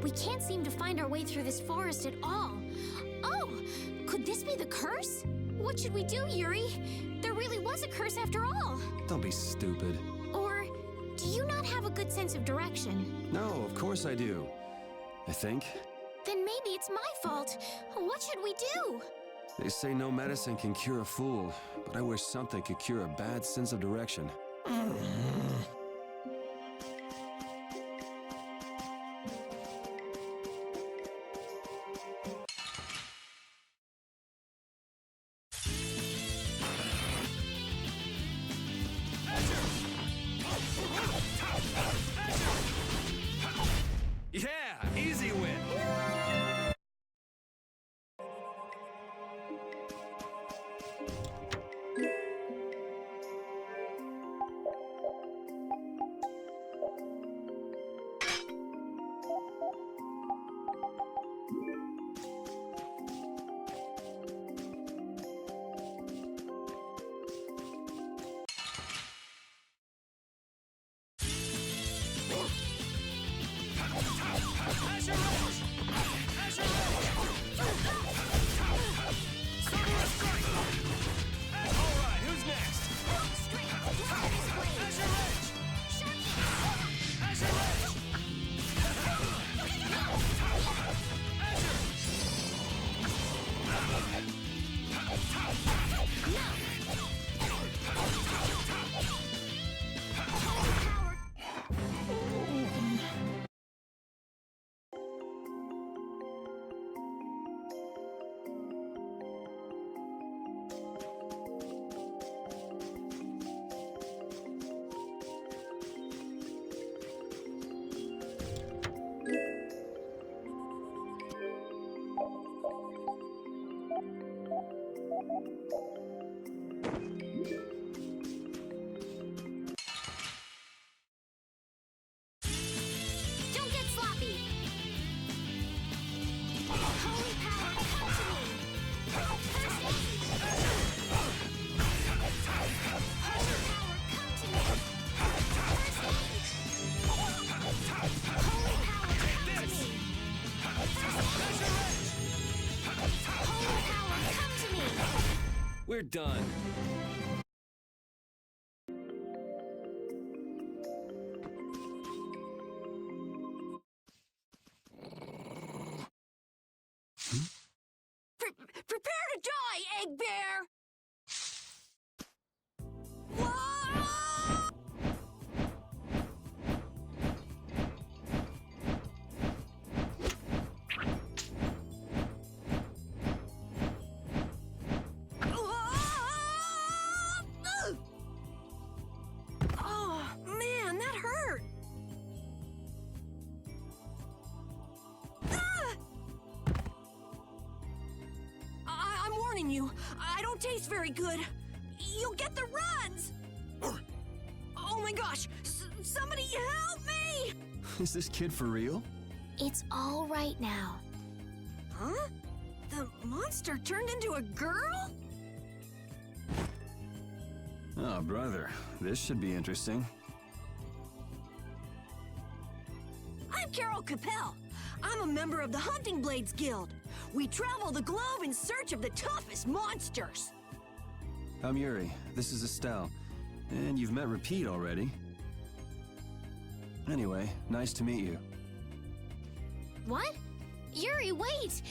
We can't seem to find our way through this forest at all. Oh, could this be the curse? What should we do, Yuri? There really was a curse after all. Don't be stupid. Or do you not have a good sense of direction? No, of course I do. I think. Then maybe it's my fault. What should we do? They say no medicine can cure a fool, but I wish something could cure a bad sense of direction. Yeah, easy win. We're done. Prepare to die, Egg Bear! You. I don't taste very good. You'll get the runs! Oh my gosh! Somebody help me! Is this kid for real? It's all right now. Huh? The monster turned into a girl? Oh, brother. This should be interesting. I'm Carol Capel. I'm a member of the Hunting Blades Guild. We travel the globe in search of the toughest monsters. I'm Yuri. This is Estelle. And you've met Repeat already. Anyway, nice to meet you. What? Yuri, wait!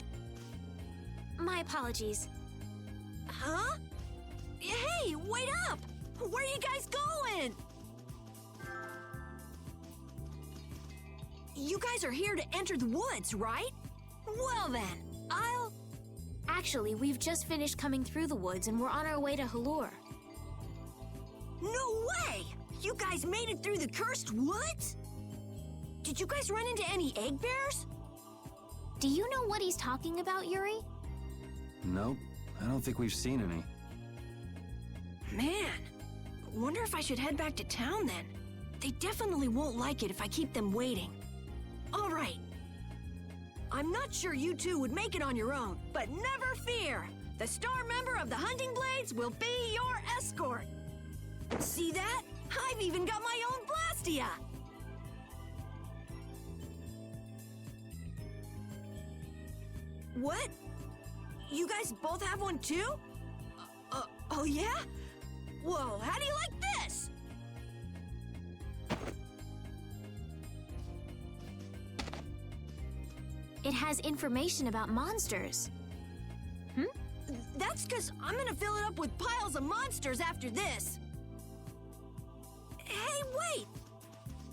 My apologies. Huh? Hey, wait up! Where are you guys going? You guys are here to enter the woods, right? Well then, Actually, we've just finished coming through the woods and we're on our way to Halure. No way! You guys made it through the cursed woods? Did you guys run into any egg bears? Do you know what he's talking about, Yuri? Nope, I don't think we've seen any. Man, wonder if I should head back to town then. They definitely won't like it if I keep them waiting. All right. I'm not sure you two would make it on your own, but never fear. The star member of the Hunting Blades will be your escort. See that? I've even got my own Blastia! What? You guys both have one too? Oh yeah? Whoa, how do you like this? It has information about monsters. That's because I'm gonna fill it up with piles of monsters after this. Hey, wait!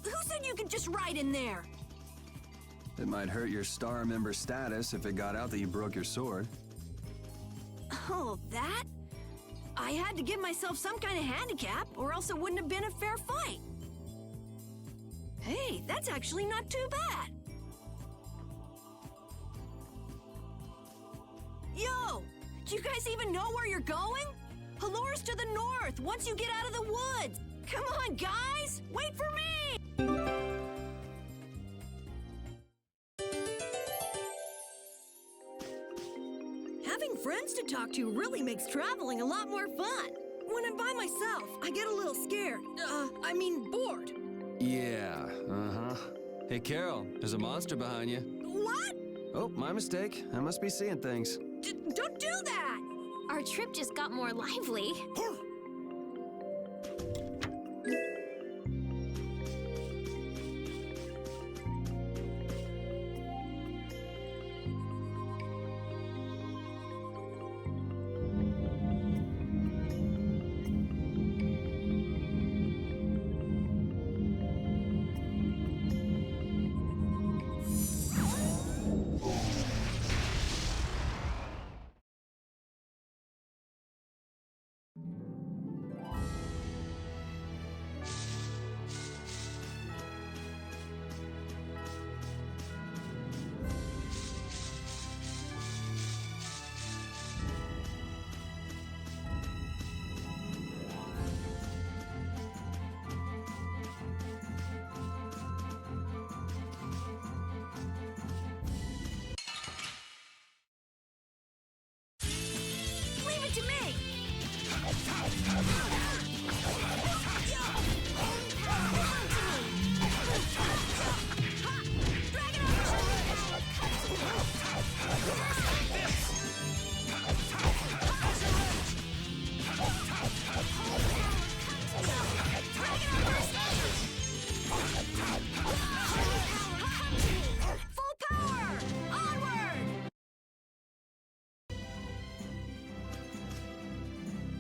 Who said you could just ride in there? It might hurt your star member status if it got out that you broke your sword. Oh, that? I had to give myself some kind of handicap, or else it wouldn't have been a fair fight. Hey, that's actually not too bad. Yo! Do you guys even know where you're going? Hallore's to the north, once you get out of the woods. Come on, guys! Wait for me! Having friends to talk to really makes traveling a lot more fun. When I'm by myself, I get a little scared. Bored. Yeah, Hey, Carol, there's a monster behind you. What? Oh, my mistake. I must be seeing things. Don't do that! Our trip just got more lively. Leave it to me! Full power! Onward!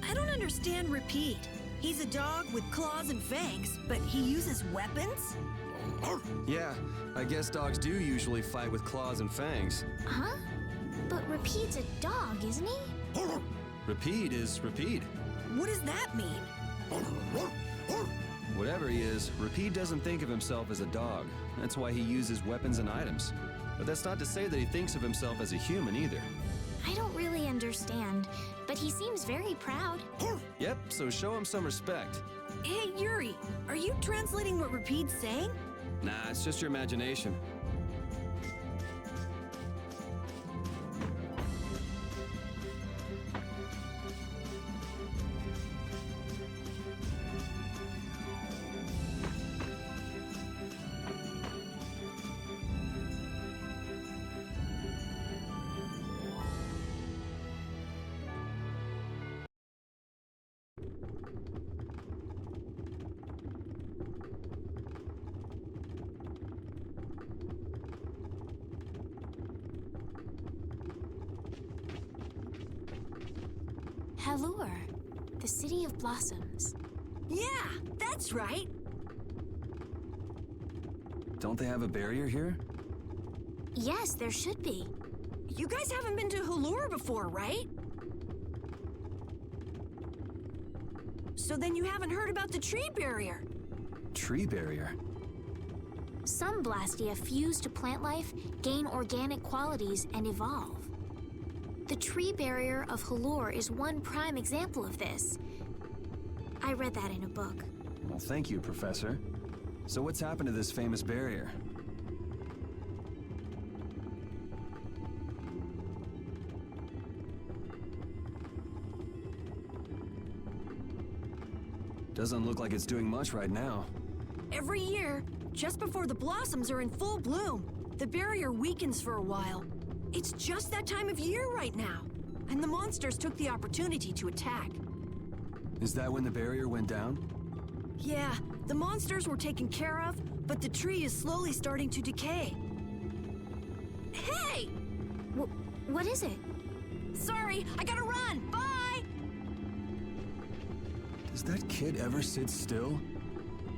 I don't understand Repeat. He's a dog with claws and fangs, but he uses weapons? Yeah, I guess dogs do usually fight with claws and fangs. Huh? But Repeat's a dog, isn't he? Repeat is Repeat. What does that mean? Whatever he is, Repeat doesn't think of himself as a dog. That's why he uses weapons and items. But that's not to say that he thinks of himself as a human either. I don't really understand, but he seems very proud. Yep, so show him some respect. Hey, Yuri, are you translating what Repeat's saying? Nah, it's just your imagination. Hallure, the city of blossoms. Yeah, that's right. Don't they have a barrier here? Yes, there should be. You guys haven't been to Hallure before, right? So then you haven't heard about the tree barrier. tree barrier. Some Blastia fuse to plant life, gain organic qualities, and evolve. The tree barrier of Halure is one prime example of this. I read that in a book. Well, thank you, Professor. So what's happened to this famous barrier? Doesn't look like it's doing much right now. Every year, just before the blossoms are in full bloom, the barrier weakens for a while. It's just that time of year right now, and the monsters took the opportunity to attack. Is that when the barrier went down? Yeah, the monsters were taken care of, but the tree is slowly starting to decay. Hey! What is it? Sorry, I gotta run! Bye! Does that kid ever sit still?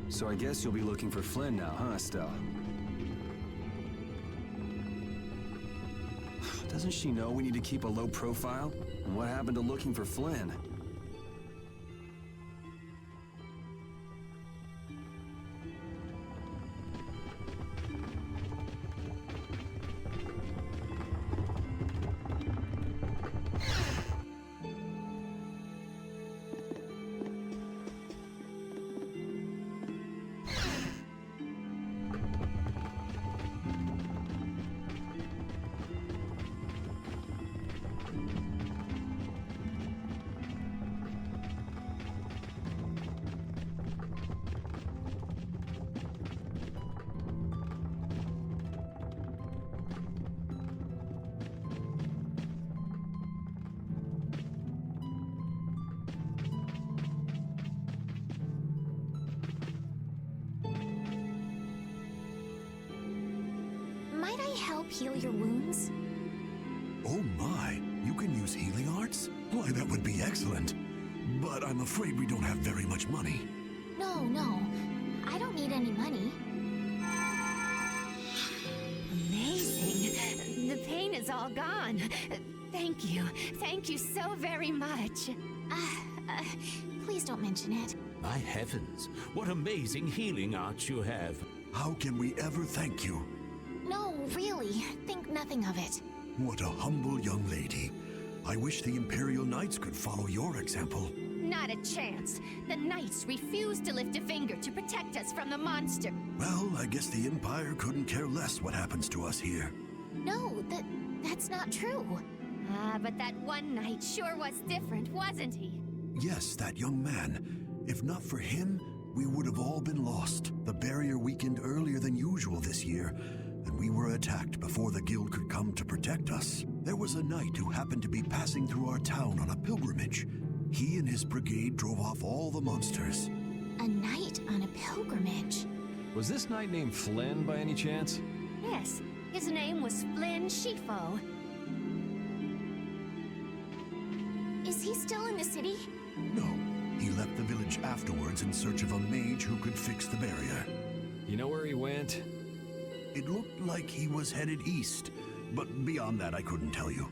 So I guess you'll be looking for Flynn now, huh, Estelle? Doesn't she know we need to keep a low profile? And what happened to looking for Flynn? Might I help heal your wounds? Oh my, you can use healing arts? Why, that would be excellent. But I'm afraid we don't have very much money. No. I don't need any money. Amazing. The pain is all gone. Thank you. Thank you so very much. Please don't mention it. My heavens, what amazing healing arts you have. How can we ever thank you? No, really. Think nothing of it. What a humble young lady. I wish the Imperial Knights could follow your example. Not a chance. The Knights refuse to lift a finger to protect us from the monster. Well, I guess the Empire couldn't care less what happens to us here. No, that's not true. But that one knight sure was different, wasn't he? Yes, that young man. If not for him, we would have all been lost. The barrier weakened earlier than usual this year, and we were attacked before the guild could come to protect us. There was a knight who happened to be passing through our town on a pilgrimage. He and his brigade drove off all the monsters. A knight on a pilgrimage. Was this knight named Flynn by any chance? Yes, his name was Flynn Shifo. Is he still in the city? No, he left the village afterwards in search of a mage who could fix the barrier. You know where he went? It looked like he was headed east, but beyond that I couldn't tell you.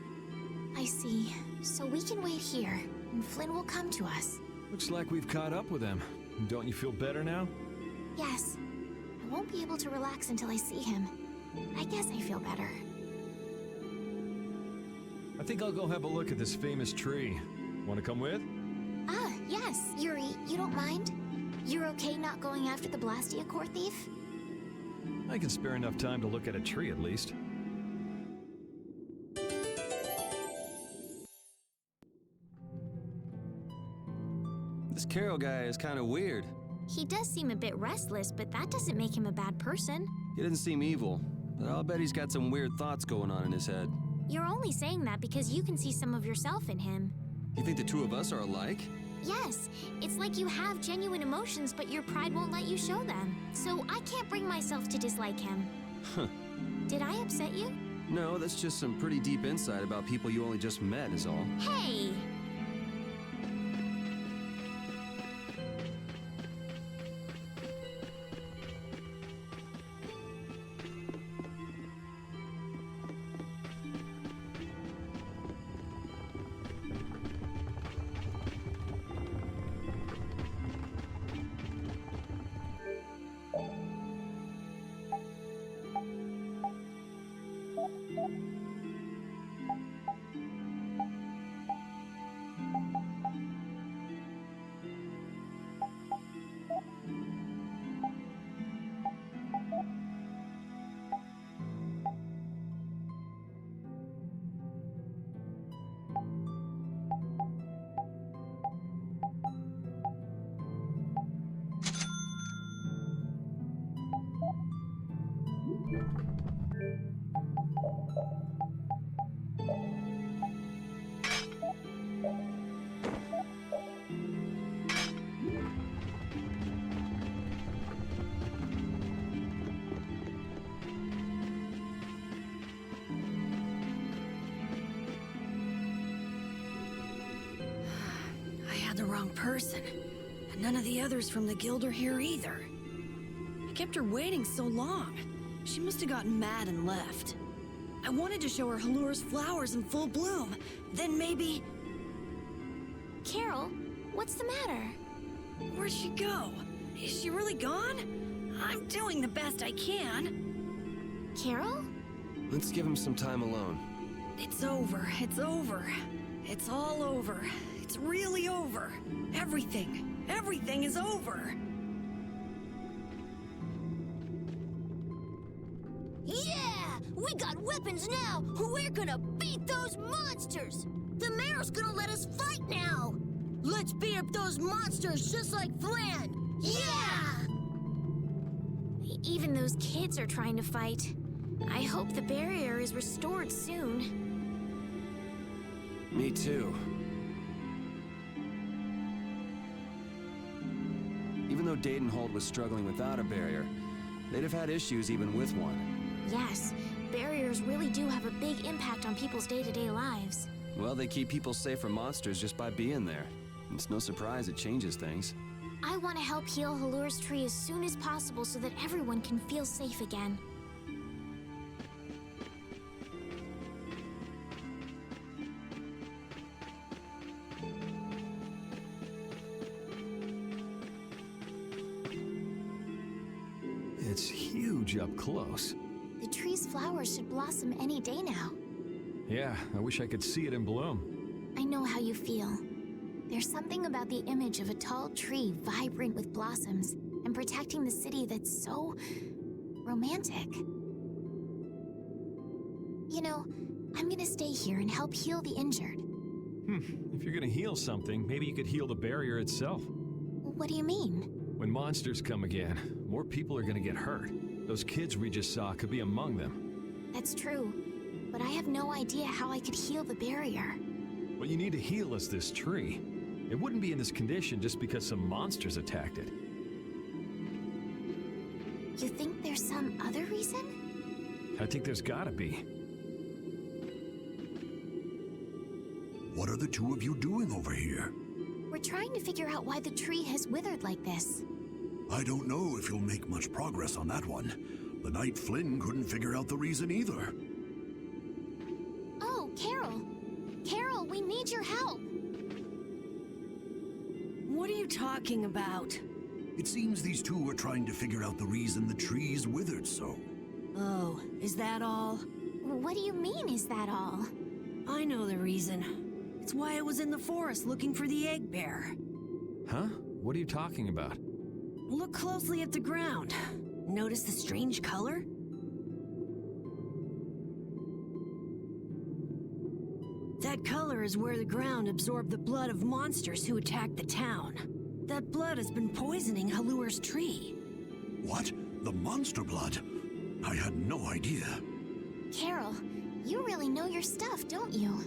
I see. So we can wait here, and Flynn will come to us. Looks like we've caught up with him. Don't you feel better now? Yes. I won't be able to relax until I see him. I guess I feel better. I think I'll go have a look at this famous tree. Want to come with? Yes. Yuri, you don't mind? You're okay not going after the Blastia core thief? I can spare enough time to look at a tree at least. This Carol guy is kind of weird. He does seem a bit restless, but that doesn't make him a bad person. He doesn't seem evil, but I'll bet he's got some weird thoughts going on in his head. You're only saying that because you can see some of yourself in him. You think the two of us are alike? Yes, it's like you have genuine emotions, but your pride won't let you show them. So I can't bring myself to dislike him. Huh. Did I upset you? No, that's just some pretty deep insight about people you only just met is all. Hey! the wrong person. And none of the others from the guild are here either. I kept her waiting so long. She must have gotten mad and left. I wanted to show her Halur's flowers in full bloom. Then maybe... Carol, what's the matter? Where'd she go? Is she really gone? I'm doing the best I can. Carol? Let's give him some time alone. It's over. It's over. It's all over. It's really over. Everything. Everything is over. Yeah! We got weapons now! We're gonna beat those monsters! The mayor's gonna let us fight now! Let's beat up those monsters just like Flan! Yeah! Even those kids are trying to fight. I hope the barrier is restored soon. Me too. Even though Dadenhold was struggling without a barrier, they'd have had issues even with one. Yes, barriers really do have a big impact on people's day-to-day lives. Well, they keep people safe from monsters just by being there. It's no surprise it changes things. I want to help heal Halur's tree as soon as possible so that everyone can feel safe again. It's huge up close. The tree's flowers should blossom any day now. Yeah, I wish I could see it in bloom. I know how you feel. There's something about the image of a tall tree vibrant with blossoms and protecting the city that's so romantic. You know, I'm gonna stay here and help heal the injured. If you're gonna heal something, maybe you could heal the barrier itself. What do you mean? When monsters come again, more people are gonna get hurt. Those kids we just saw could be among them. That's true, but I have no idea how I could heal the barrier. What you need to heal is this tree. It wouldn't be in this condition just because some monsters attacked it. You think there's some other reason? I think there's gotta be. What are the two of you doing over here? We're trying to figure out why the tree has withered like this. I don't know if you'll make much progress on that one. The Knight Flynn couldn't figure out the reason either. Oh, Carol! Carol, we need your help! What are you talking about? It seems these two are trying to figure out the reason the tree's withered so. Oh, is that all? What do you mean, is that all? I know the reason. It's why I was in the forest looking for the egg bear. Huh? What are you talking about? Look closely at the ground. Notice the strange color? That color is where the ground absorbed the blood of monsters who attacked the town. That blood has been poisoning Halur's tree. What? The monster blood? I had no idea. Carol, you really know your stuff, don't you?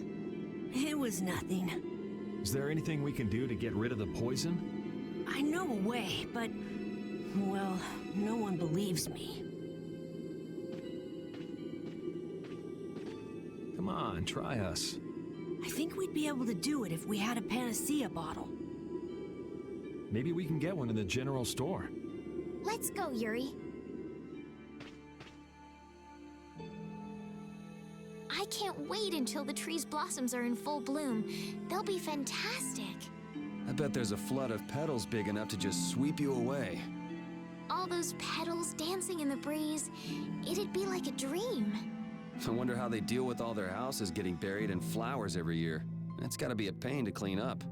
It was nothing. Is there anything we can do to get rid of the poison? I know a way, but... well, no one believes me. Come on, try us. I think we'd be able to do it if we had a panacea bottle. Maybe we can get one in the general store. Let's go, Yuri. I can't wait until the tree's blossoms are in full bloom. They'll be fantastic. I bet there's a flood of petals big enough to just sweep you away. All those petals dancing in the breeze, it'd be like a dream. I wonder how they deal with all their houses getting buried in flowers every year. That's gotta be a pain to clean up.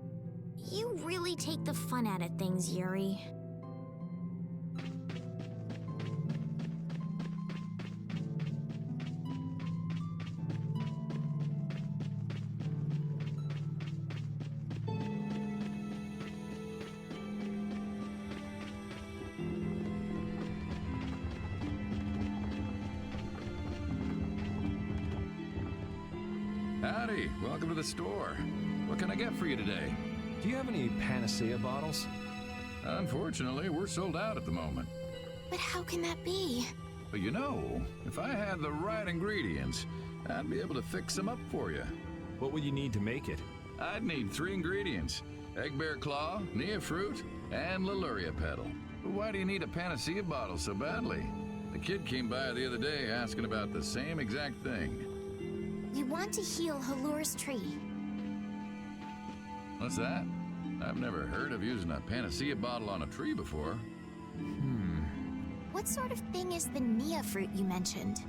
You really take the fun out of things, Yuri. Howdy, welcome to the store. What can I get for you today? Do you have any panacea bottles? Unfortunately, we're sold out at the moment. But how can that be? But you know, if I had the right ingredients, I'd be able to fix them up for you. What would you need to make it? I'd need 3 ingredients. Egg bear claw, Nia fruit, and Leluria petal. Why do you need a panacea bottle so badly? The kid came by the other day asking about the same exact thing. We want to heal Halur's tree. What's that? I've never heard of using a panacea bottle on a tree before. What sort of thing is the Nia fruit you mentioned?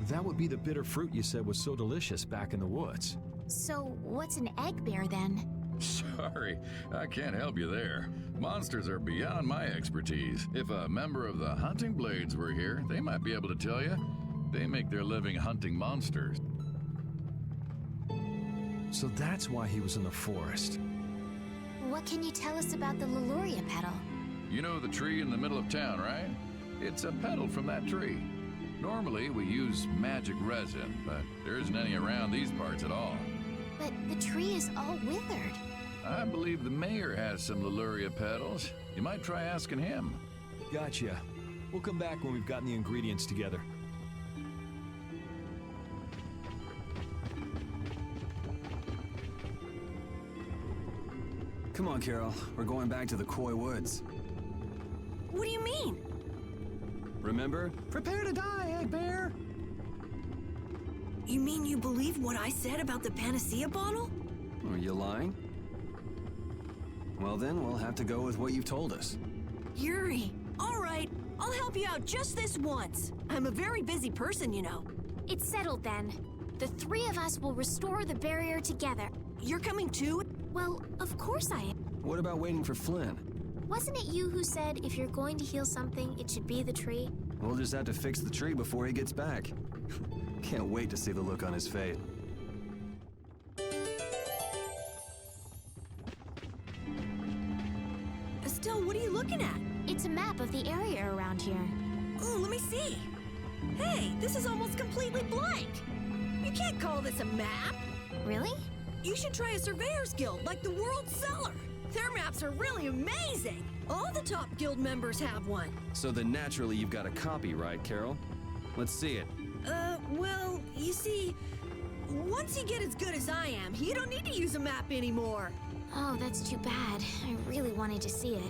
That would be the bitter fruit you said was so delicious back in the woods. So, what's an egg bear then? Sorry, I can't help you there. Monsters are beyond my expertise. If a member of the Hunting Blades were here, they might be able to tell you. They make their living hunting monsters. So that's why he was in the forest. What can you tell us about the Leluria petal? You know the tree in the middle of town, right? It's a petal from that tree. Normally, we use magic resin, but there isn't any around these parts at all. But the tree is all withered. I believe the mayor has some Leluria petals. You might try asking him. Gotcha. We'll come back when we've gotten the ingredients together. Come on, Carol. We're going back to the Koi Woods. What do you mean? Remember? Prepare to die, Egg Bear! You mean you believe what I said about the panacea bottle? Are you lying? Well then, we'll have to go with what you've told us. Yuri, all right, I'll help you out just this once. I'm a very busy person, you know. It's settled then. The 3 of us will restore the barrier together. You're coming too? Well, of course I am. What about waiting for Flynn? Wasn't it you who said if you're going to heal something, it should be the tree? We'll just have to fix the tree before he gets back. Can't wait to see the look on his face. Estelle, what are you looking at? It's a map of the area around here. Oh, let me see. Hey, this is almost completely blank. You can't call this a map. Really? You should try a surveyor's guild like the World Cellar. Their maps are really amazing. All the top guild members have one. So then naturally you've got a copy, right, Carol? Let's see it. Well, you see, once you get as good as I am, you don't need to use a map anymore. Oh, that's too bad. I really wanted to see it.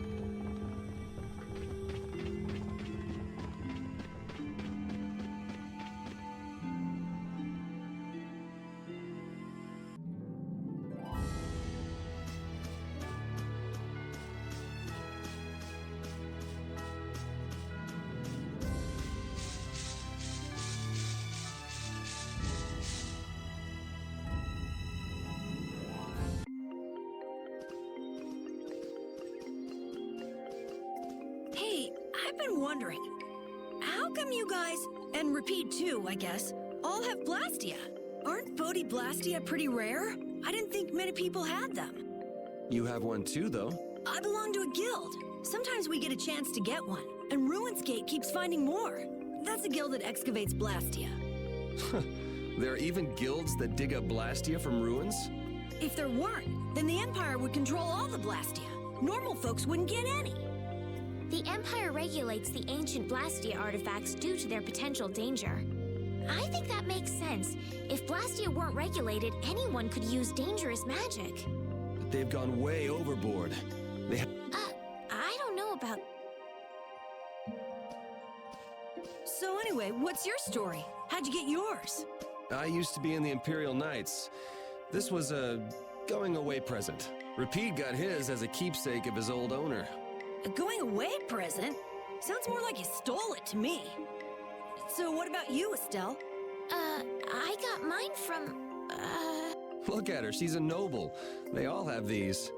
Hey, I've been wondering, how come you guys, and Repeat too, I guess, all have Blastia? Aren't Blastia pretty rare? I didn't think many people had them. You have one too, though. I belong to a guild. Sometimes we get a chance to get one, and Ruinsgate keeps finding more. That's a guild that excavates Blastia. There are even guilds that dig up Blastia from ruins? If there weren't, then the Empire would control all the Blastia. Normal folks wouldn't get any. The Empire regulates the ancient Blastia artifacts due to their potential danger. I think that makes sense. If Blastia weren't regulated, anyone could use dangerous magic. But they've gone way overboard. They I don't know about... So anyway, what's your story? How'd you get yours? I used to be in the Imperial Knights. This was a going-away present. Repeat got his as a keepsake of his old owner. A going-away present? Sounds more like you stole it to me. So what about you, Estelle? I got mine from, Look at her, she's a noble. They all have these.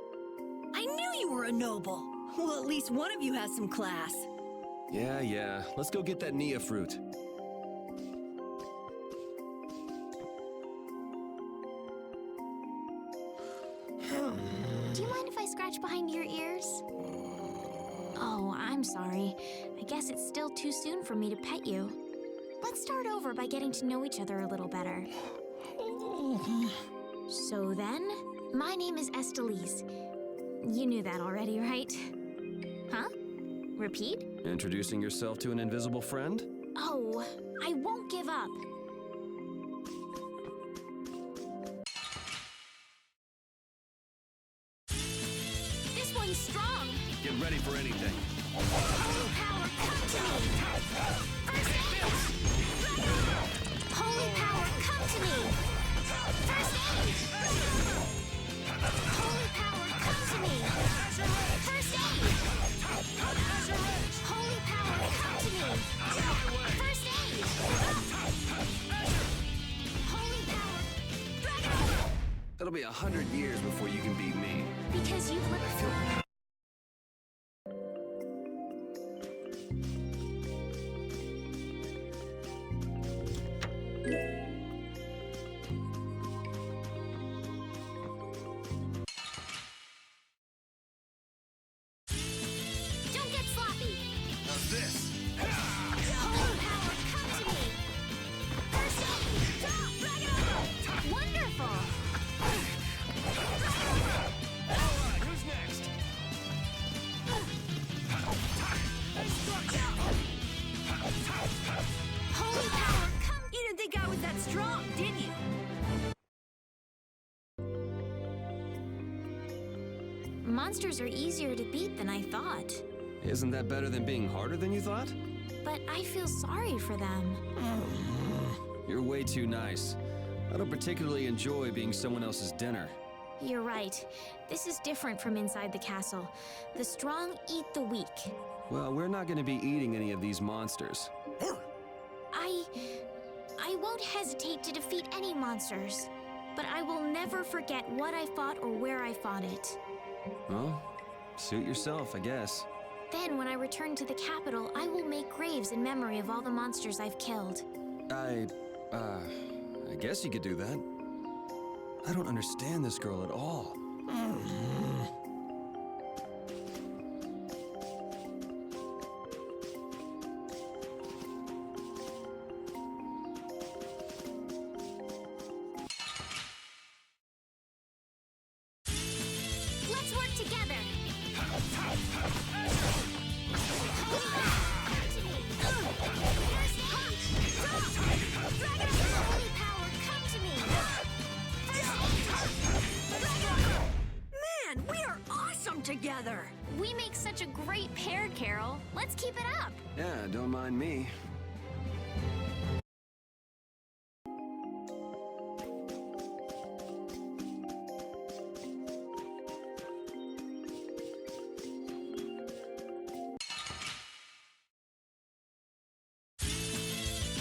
I knew you were a noble. Well, at least one of you has some class. Yeah. Let's go get that Nia fruit. Do you mind if I scratch behind your ears? Oh, I'm sorry. I guess it's still too soon for me to pet you. Let's start over by getting to know each other a little better. So then, my name is Estelise. You knew that already, right? Huh? Repeat? Introducing yourself to an invisible friend? Oh, I won't give up. He's strong. Get ready for anything. Holy power, come to me. First aid. Holy power, come to me. First aid. Holy power, come to me. First aid. Holy power, come to me. First aid. Holy power. It'll be 100 years before you can beat me. Because you've lived through. Don't get sloppy. How's this? Holy power, come to me. First aid. Wonderful. Alright, who's next? Holy power, come. You didn't think I was that strong, did you? Monsters are easier to beat than I thought. Isn't that better than being harder than you thought? But I feel sorry for them. You're way too nice. I don't particularly enjoy being someone else's dinner. You're right. This is different from inside the castle. The strong eat the weak. Well, we're not going to be eating any of these monsters. I won't hesitate to defeat any monsters. But I will never forget what I fought or where I fought it. Well, suit yourself, I guess. Then, when I return to the capital, I will make graves in memory of all the monsters I've killed. I guess you could do that. I don't understand this girl at all. Let's work together! Holy power, come to me! Man, we are awesome together! We make such a great pair, Carol. Let's keep it up. Yeah, don't mind me.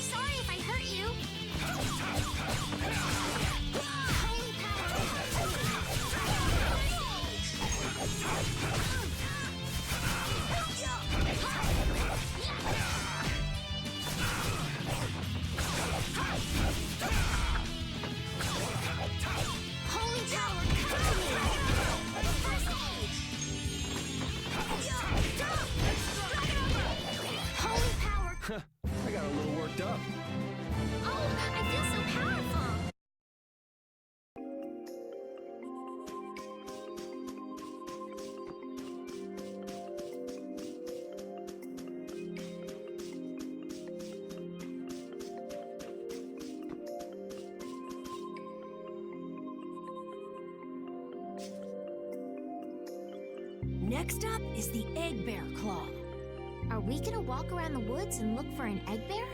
Sorry if I hurt you. Holy Holy power, come to me! First aid! Holy power! I got a little worked up. Oh, I feel so powerful! Next up is the Egg Bear Claw. Are we gonna walk around the woods and look for an egg bear?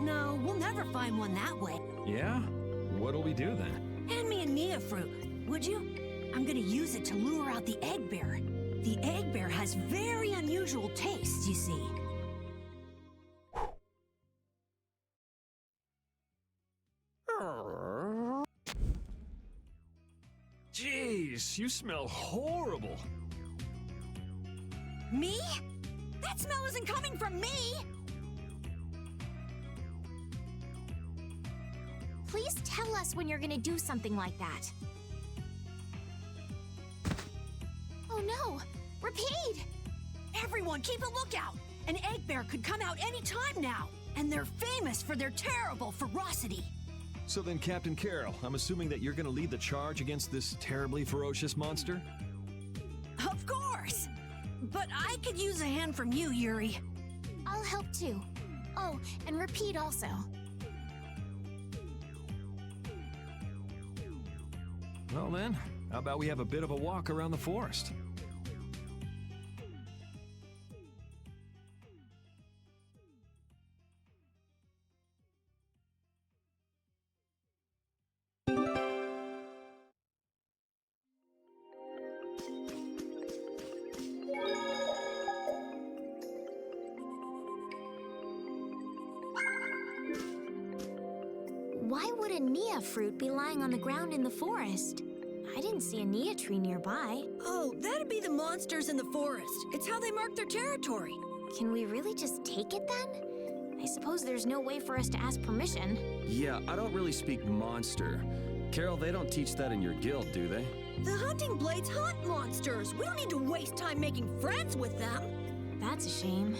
No, we'll never find one that way. Yeah? What'll we do then? Hand me a Nia fruit, would you? I'm gonna use it to lure out the egg bear. The egg bear has very unusual tastes, you see. Jeez, you smell horrible. Me? That smell isn't coming from me! Please tell us when you're gonna do something like that. Oh no! Repeat! Everyone, keep a lookout! An egg bear could come out any time now, and they're famous for their terrible ferocity. So then, Captain Carol, I'm assuming that you're gonna lead the charge against this terribly ferocious monster? Of course! But I could use a hand from you, Yuri. I'll help too. Oh, and repeat also. Well then, how about we have a bit of a walk around the forest? a Nia fruit be lying on the ground in the forest. I didn't see a Nia tree nearby. Oh, that'd be the monsters in the forest. It's how they mark their territory. Can we really just take it then? I suppose there's no way for us to ask permission. Yeah, I don't really speak monster. Carol, they don't teach that in your guild, do they? The hunting blades hunt monsters. We don't need to waste time making friends with them. That's a shame.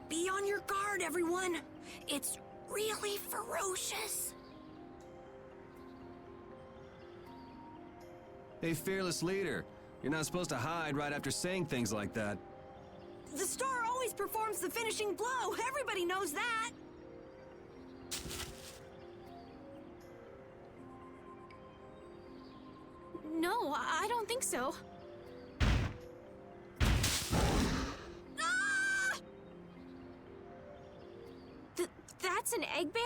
Be on your guard, everyone. It's really ferocious. Hey, fearless leader. You're not supposed to hide right after saying things like that. The star always performs the finishing blow. Everybody knows that. No, I don't think so. That's an egg bear?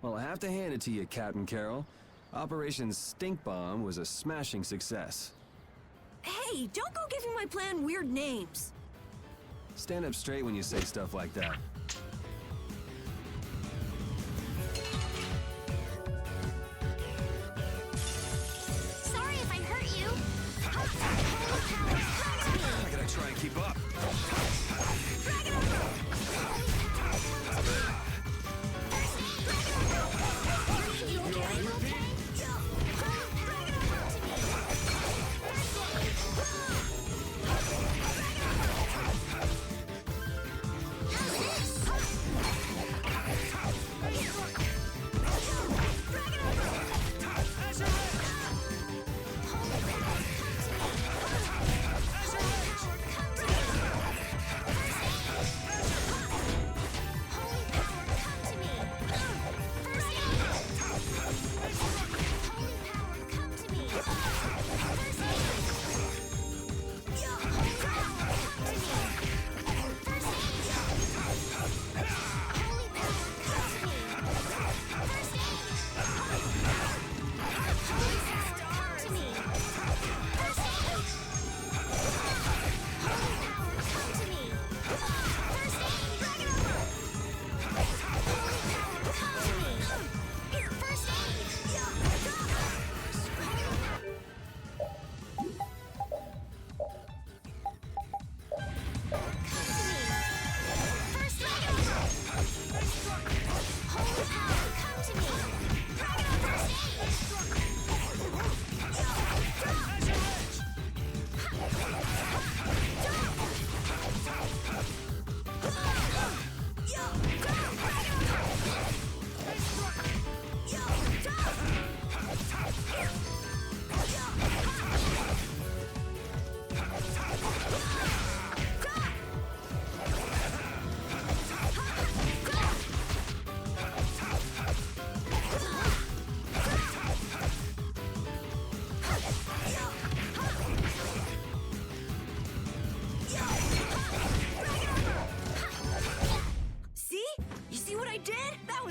Well, I have to hand it to you, Captain Carol. Operation Stink Bomb was a smashing success. Hey, don't go giving my plan weird names. Stand up straight when you say stuff like that. Sorry if I hurt you. I gotta try and keep up.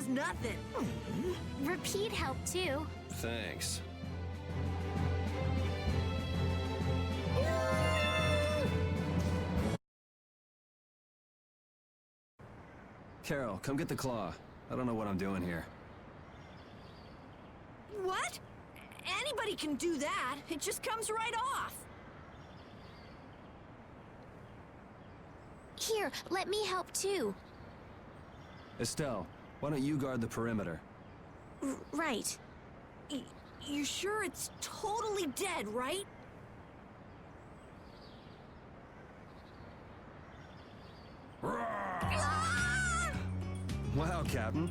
Nothing. Repeat helped too. Thanks. Carol, come get the claw. I don't know what I'm doing here. What? Anybody can do that. It just comes right off. Here, let me help too. Estelle, why don't you guard the perimeter? Right. You sure it's totally dead, right? Wow, Captain.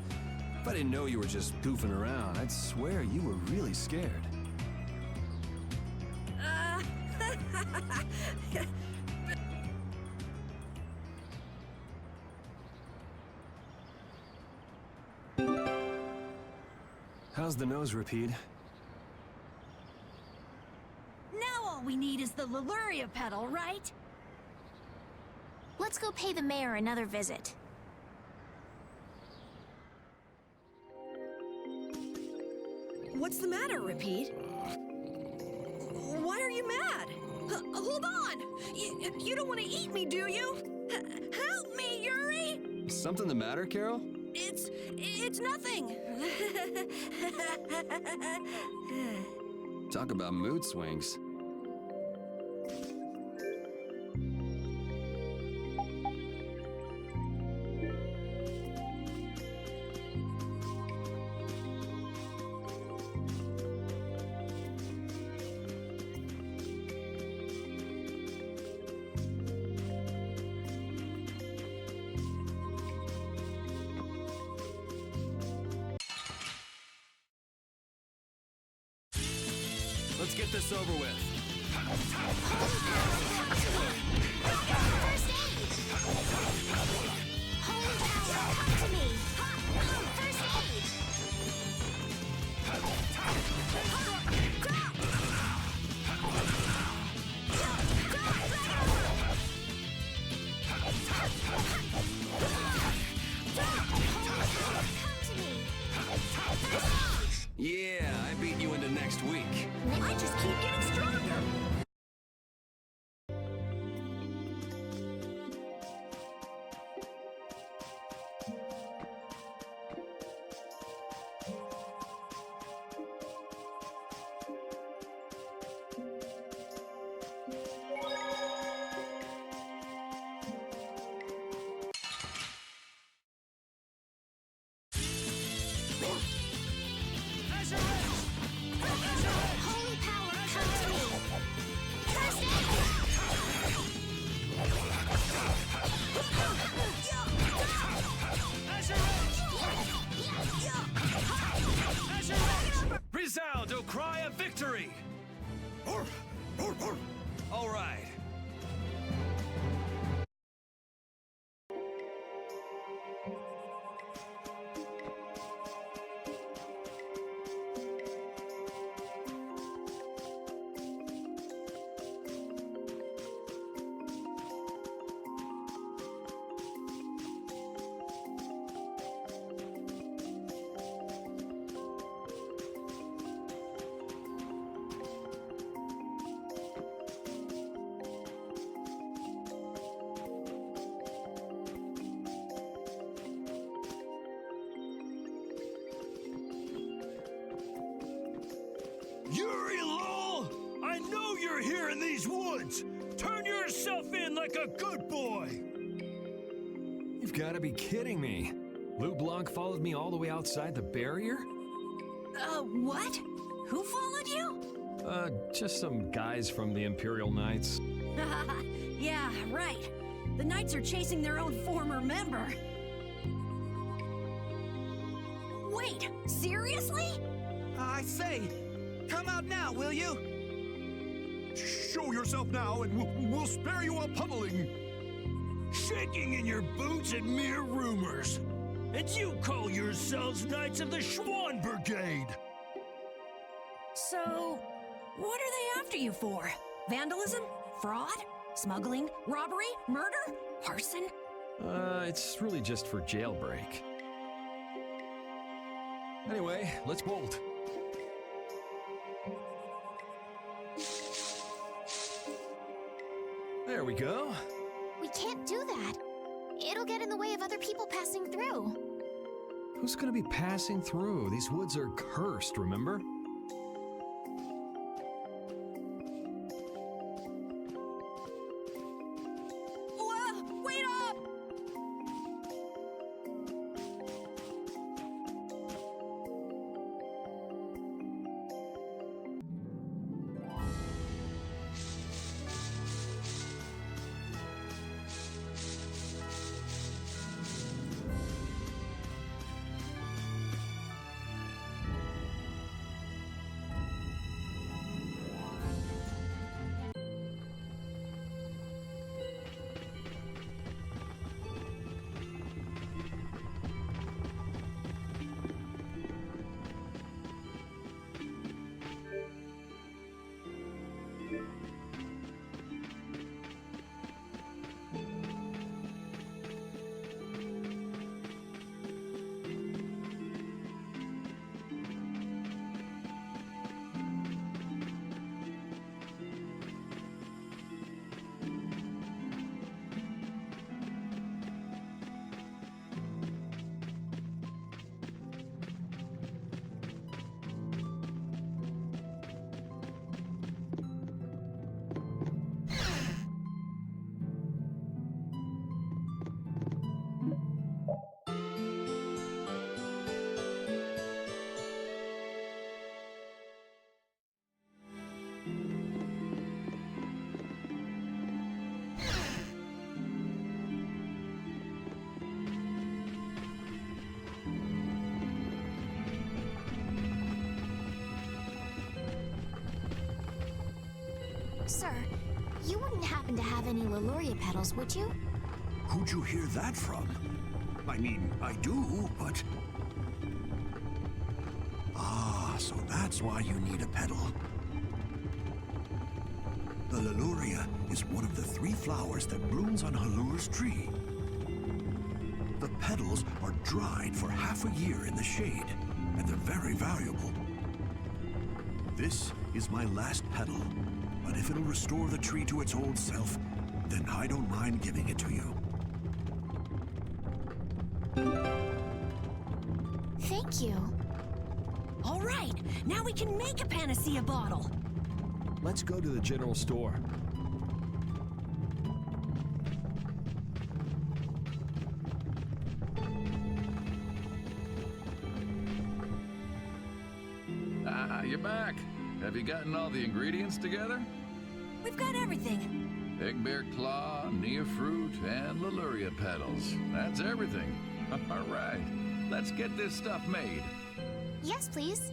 If I didn't know you were just goofing around, I'd swear you were really scared. How's the nose, Rapide? Now all we need is the Leluria pedal, right? Let's go pay the mayor another visit. What's the matter, Rapide? Why are you mad? Hold on! You don't want to eat me, do you? Help me, Yuri! Something the matter, Carol? It's nothing. Talk about mood swings. Let's get this over with. First aid! Holy power, come to me! First aid! Yeah, I beat you into next week. I just keep getting stronger. Holy power, come to me! First aid! Resound, O cry of victory! All right. Yuri Lowell! I know you're here in these woods! Turn yourself in like a good boy! You've got to be kidding me. Lou Blanc followed me all the way outside the barrier? What? Who followed you? Just some guys from the Imperial Knights. Yeah, right. The Knights are chasing their own former member. Wait, seriously? I say, come out now, will you? Show yourself now, and we'll spare you a pummeling. Shaking in your boots at mere rumors. And you call yourselves Knights of the Schwann Brigade! So, what are they after you for? Vandalism? Fraud? Smuggling? Robbery? Murder? Arson? It's really just for jailbreak. Anyway, let's bolt. There we go. We can't do that. It'll get in the way of other people passing through. Who's gonna be passing through? These woods are cursed, remember? Wait up! Sir, you wouldn't happen to have any Leluria petals, would you? Who'd you hear that from? I mean, I do, but... Ah, so that's why you need a petal. The Leluria is one of the 3 flowers that blooms on Halur's tree. The petals are dried for half a year in the shade, and they're very valuable. This is my last petal, but if it'll restore the tree to its old self, then I don't mind giving it to you. Thank you. All right, now we can make a panacea bottle. Let's go to the general store. Ah, you're back. Have you gotten all the ingredients together? We've got everything. Egg bear claw, Nia fruit, and Leluria petals. That's everything. All right, let's get this stuff made. Yes, please.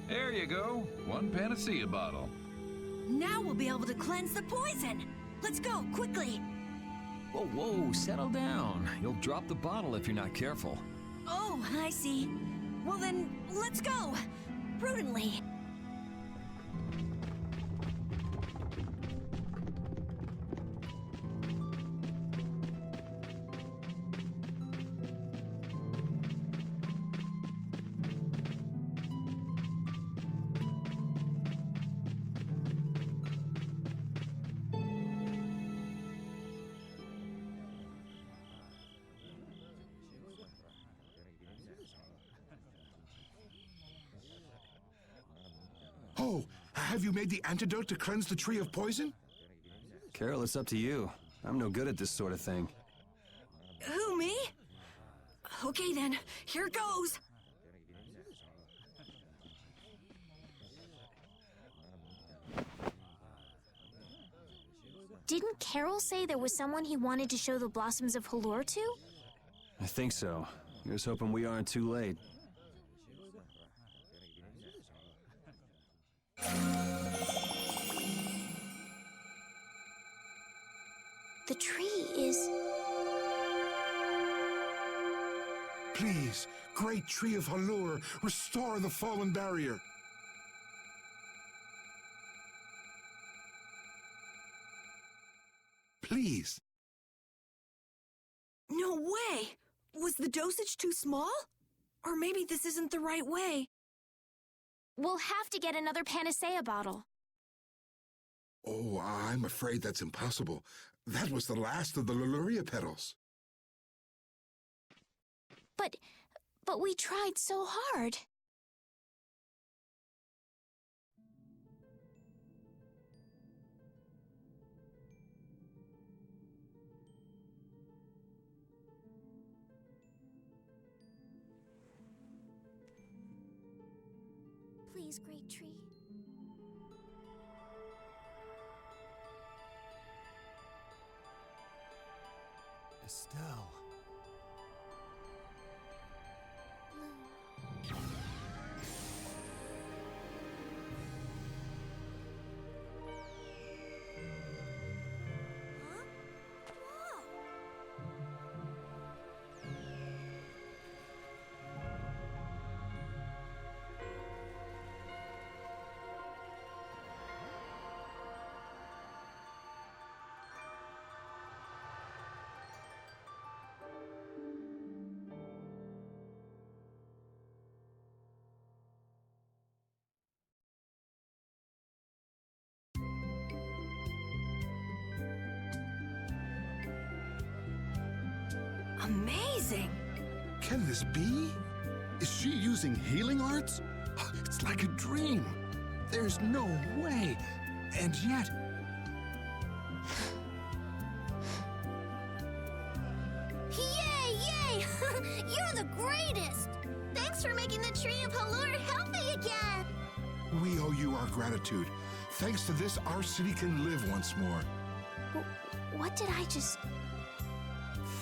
There you go. 1 panacea bottle. Now we'll be able to cleanse the poison. Let's go, quickly. Whoa, whoa, settle down. You'll drop the bottle if you're not careful. Oh, I see. Well then, let's go. Prudently. Oh, have you made the antidote to cleanse the tree of poison? Carol, it's up to you. I'm no good at this sort of thing. Who, me? Okay then, here goes. Didn't Carol say there was someone he wanted to show the blossoms of Halur to? I think so. Here's hoping we aren't too late. The tree is... Please, great tree of Halur, restore the fallen barrier. Please. No way! Was the dosage too small? Or maybe this isn't the right way. We'll have to get another panacea bottle. Oh, I'm afraid that's impossible. That was the last of the Leluria petals. But we tried so hard. Please, great tree. Estelle. Amazing! Can this be? Is she using healing arts? It's like a dream. There's no way. And yet... Yay, yay! You're the greatest! Thanks for making the tree of Halur healthy again! We owe you our gratitude. Thanks to this, our city can live once more. What did I just...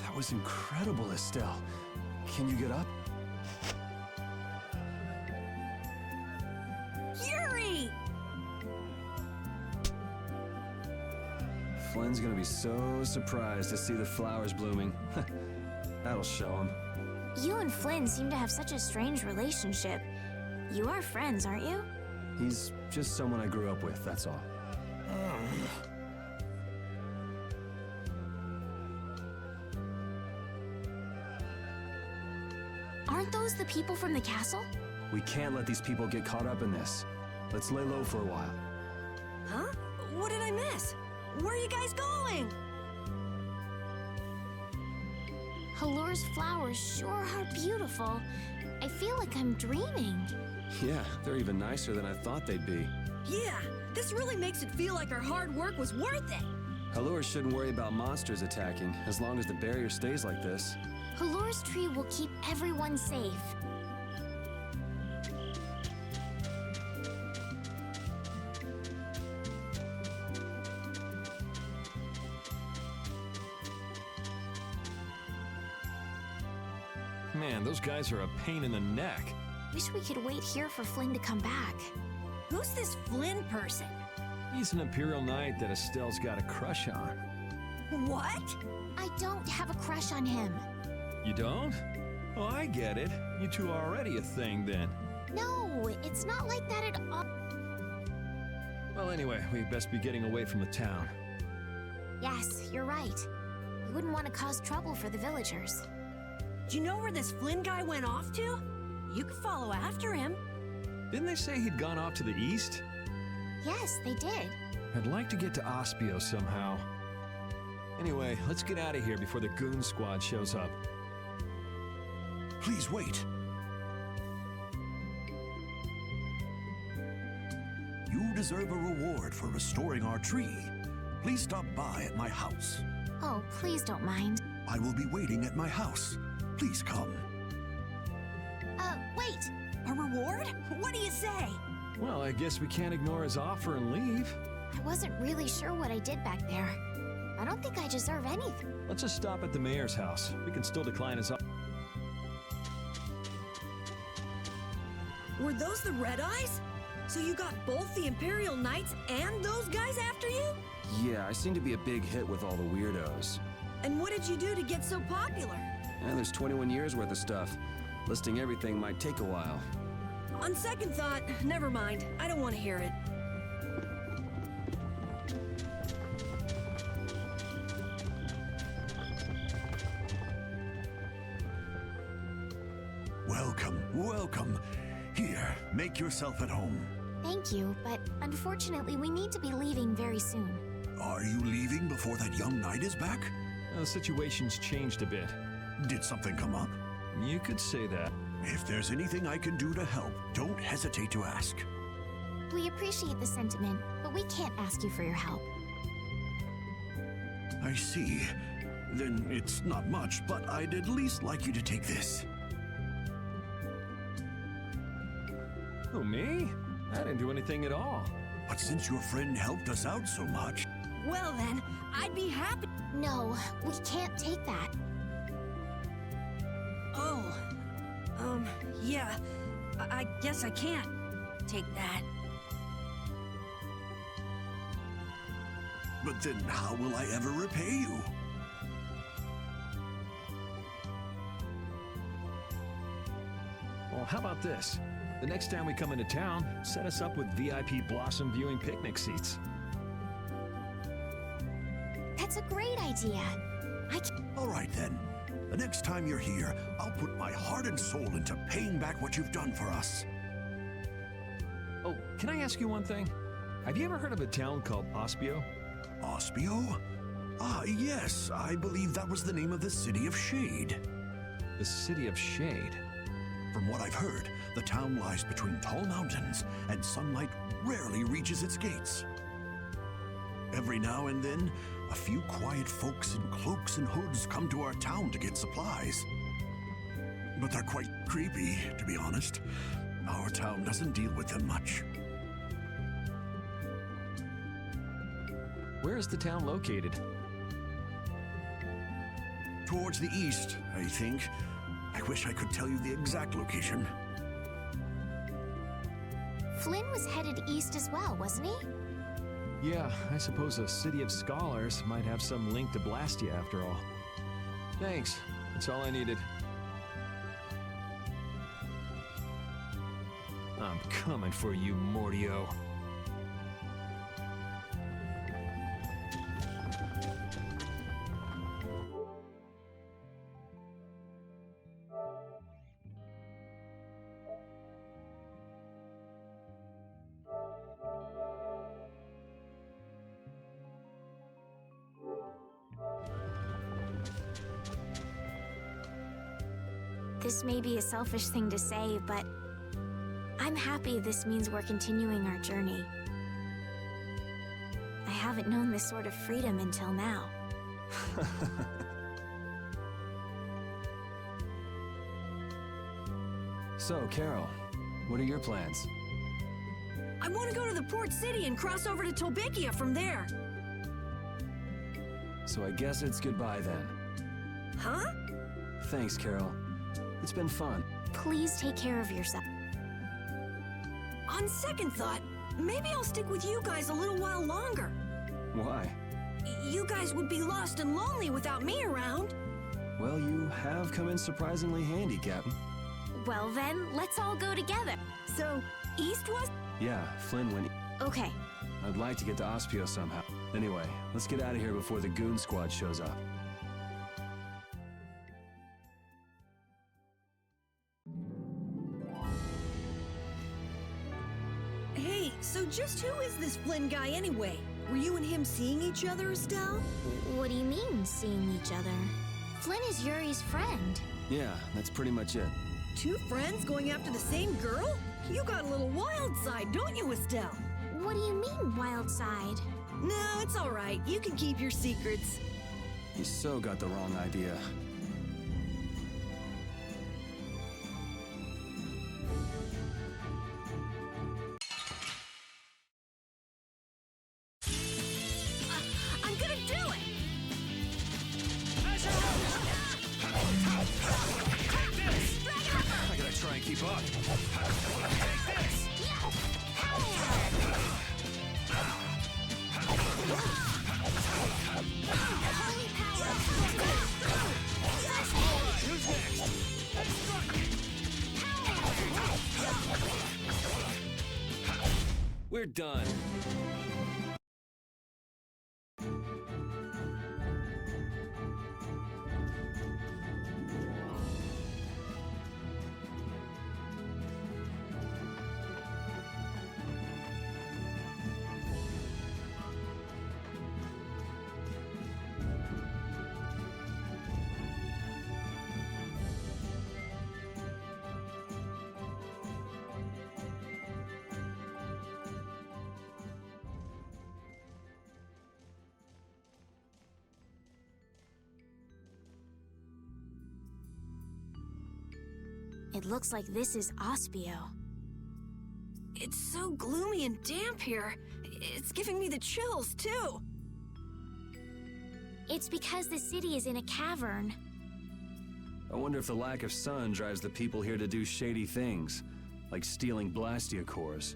That was incredible, Estelle. Can you get up? Yuri! Flynn's gonna be so surprised to see the flowers blooming. That'll show him. You and Flynn seem to have such a strange relationship. You are friends, aren't you? He's just someone I grew up with, that's all. Aren't those the people from the castle? We can't let these people get caught up in this. Let's lay low for a while. Huh? What did I miss? Where are you guys going? Halore's flowers sure are beautiful. I feel like I'm dreaming. Yeah, they're even nicer than I thought they'd be. Yeah, this really makes it feel like our hard work was worth it. Halore shouldn't worry about monsters attacking, as long as the barrier stays like this. Halore's tree will keep everyone safe. Man, those guys are a pain in the neck. Wish we could wait here for Flynn to come back. Who's this Flynn person? He's an Imperial Knight that Estelle's got a crush on. What? I don't have a crush on him. You don't? Oh, I get it. You two are already a thing then. No, it's not like that at all. Well, anyway, we best be getting away from the town. Yes, you're right. We wouldn't want to cause trouble for the villagers. Do you know where this Flynn guy went off to? You could follow after him. Didn't they say he'd gone off to the east? Yes, they did. I'd like to get to Ospio somehow. Anyway, let's get out of here before the goon squad shows up. Please wait. You deserve a reward for restoring our tree. Please stop by at my house. Oh, please don't mind. I will be waiting at my house. Please come. Wait. A reward? What do you say? Well, I guess we can't ignore his offer and leave. I wasn't really sure what I did back there. I don't think I deserve anything. Let's just stop at the mayor's house. We can still decline his offer. Were those the Red Eyes? So you got both the Imperial Knights and those guys after you? Yeah, I seem to be a big hit with all the weirdos. And what did you do to get so popular? There's 21 years worth of stuff. Listing everything might take a while. On second thought, never mind. I don't want to hear it. Welcome, welcome. Here, make yourself at home. Thank you, but unfortunately we need to be leaving very soon. Are you leaving before that young knight is back? The situation's changed a bit. Did something come up? You could say that. If there's anything I can do to help, don't hesitate to ask. We appreciate the sentiment, but we can't ask you for your help. I see. Then it's not much, but I'd at least like you to take this. Who, me? I didn't do anything at all. But since your friend helped us out so much... Well then, I'd be happy. No, we can't take that. Oh. Yeah. I guess I can't take that. But then how will I ever repay you? Well, how about this? The next time we come into town, set us up with VIP blossom viewing picnic seats. That's a great idea. All right then. The next time you're here, I'll put my heart and soul into paying back what you've done for us. Oh, can I ask you one thing? Have you ever heard of a town called Ospio? Ospio? Ah, yes. I believe that was the name of the City of Shade. The City of Shade? From what I've heard, the town lies between tall mountains, and sunlight rarely reaches its gates. Every now and then, a few quiet folks in cloaks and hoods come to our town to get supplies. But they're quite creepy, to be honest. Our town doesn't deal with them much. Where is the town located? Towards the east, I think. I wish I could tell you the exact location. Flynn was headed east as well, wasn't he? Yeah, I suppose a city of scholars might have some link to Blastia after all. Thanks. That's all I needed. I'm coming for you, Mordio. This may be a selfish thing to say, but I'm happy this means we're continuing our journey. I haven't known this sort of freedom until now. So, Carol, what are your plans? I want to go to the port city and cross over to Tolbekia from there. So I guess it's goodbye then. Huh? Thanks, Carol. It's been fun. Please take care of yourself. On second thought, maybe I'll stick with you guys a little while longer. Why? You guys would be lost and lonely without me around. Well, you have come in surprisingly handy, Captain. Well then, let's all go together. So, east was? Yeah, Flynn went. Okay. I'd like to get to Ospio somehow. Anyway, let's get out of here before the goon squad shows up. Hey, so just who is this Flynn guy anyway? Were you and him seeing each other, Estelle? What do you mean, seeing each other? Flynn is Yuri's friend. Yeah, that's pretty much it. Two friends going after the same girl? You got a little wild side, don't you, Estelle? What do you mean, wild side? No, it's all right. You can keep your secrets. You so got the wrong idea. I'm gonna do it! I gotta try and keep up. Who's next? We're done. It looks like this is Ospio. It's so gloomy and damp here. It's giving me the chills, too. It's because the city is in a cavern. I wonder if the lack of sun drives the people here to do shady things, like stealing Blastia cores.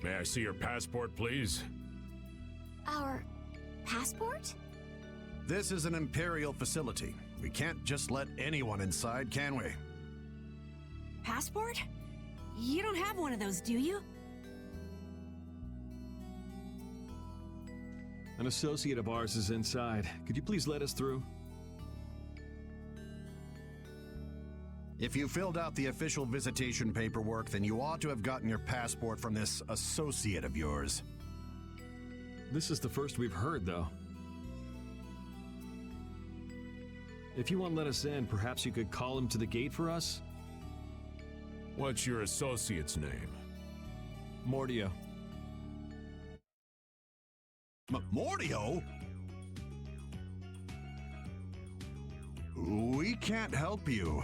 May I see your passport, please? Our passport? This is an Imperial facility. We can't just let anyone inside, can we? Passport? You don't have one of those, do you? An associate of ours is inside. Could you please let us through? If you filled out the official visitation paperwork, then you ought to have gotten your passport from this associate of yours. This is the first we've heard, though. If you won't let us in, perhaps you could call him to the gate for us? What's your associate's name? Mordio. Mordio? We can't help you.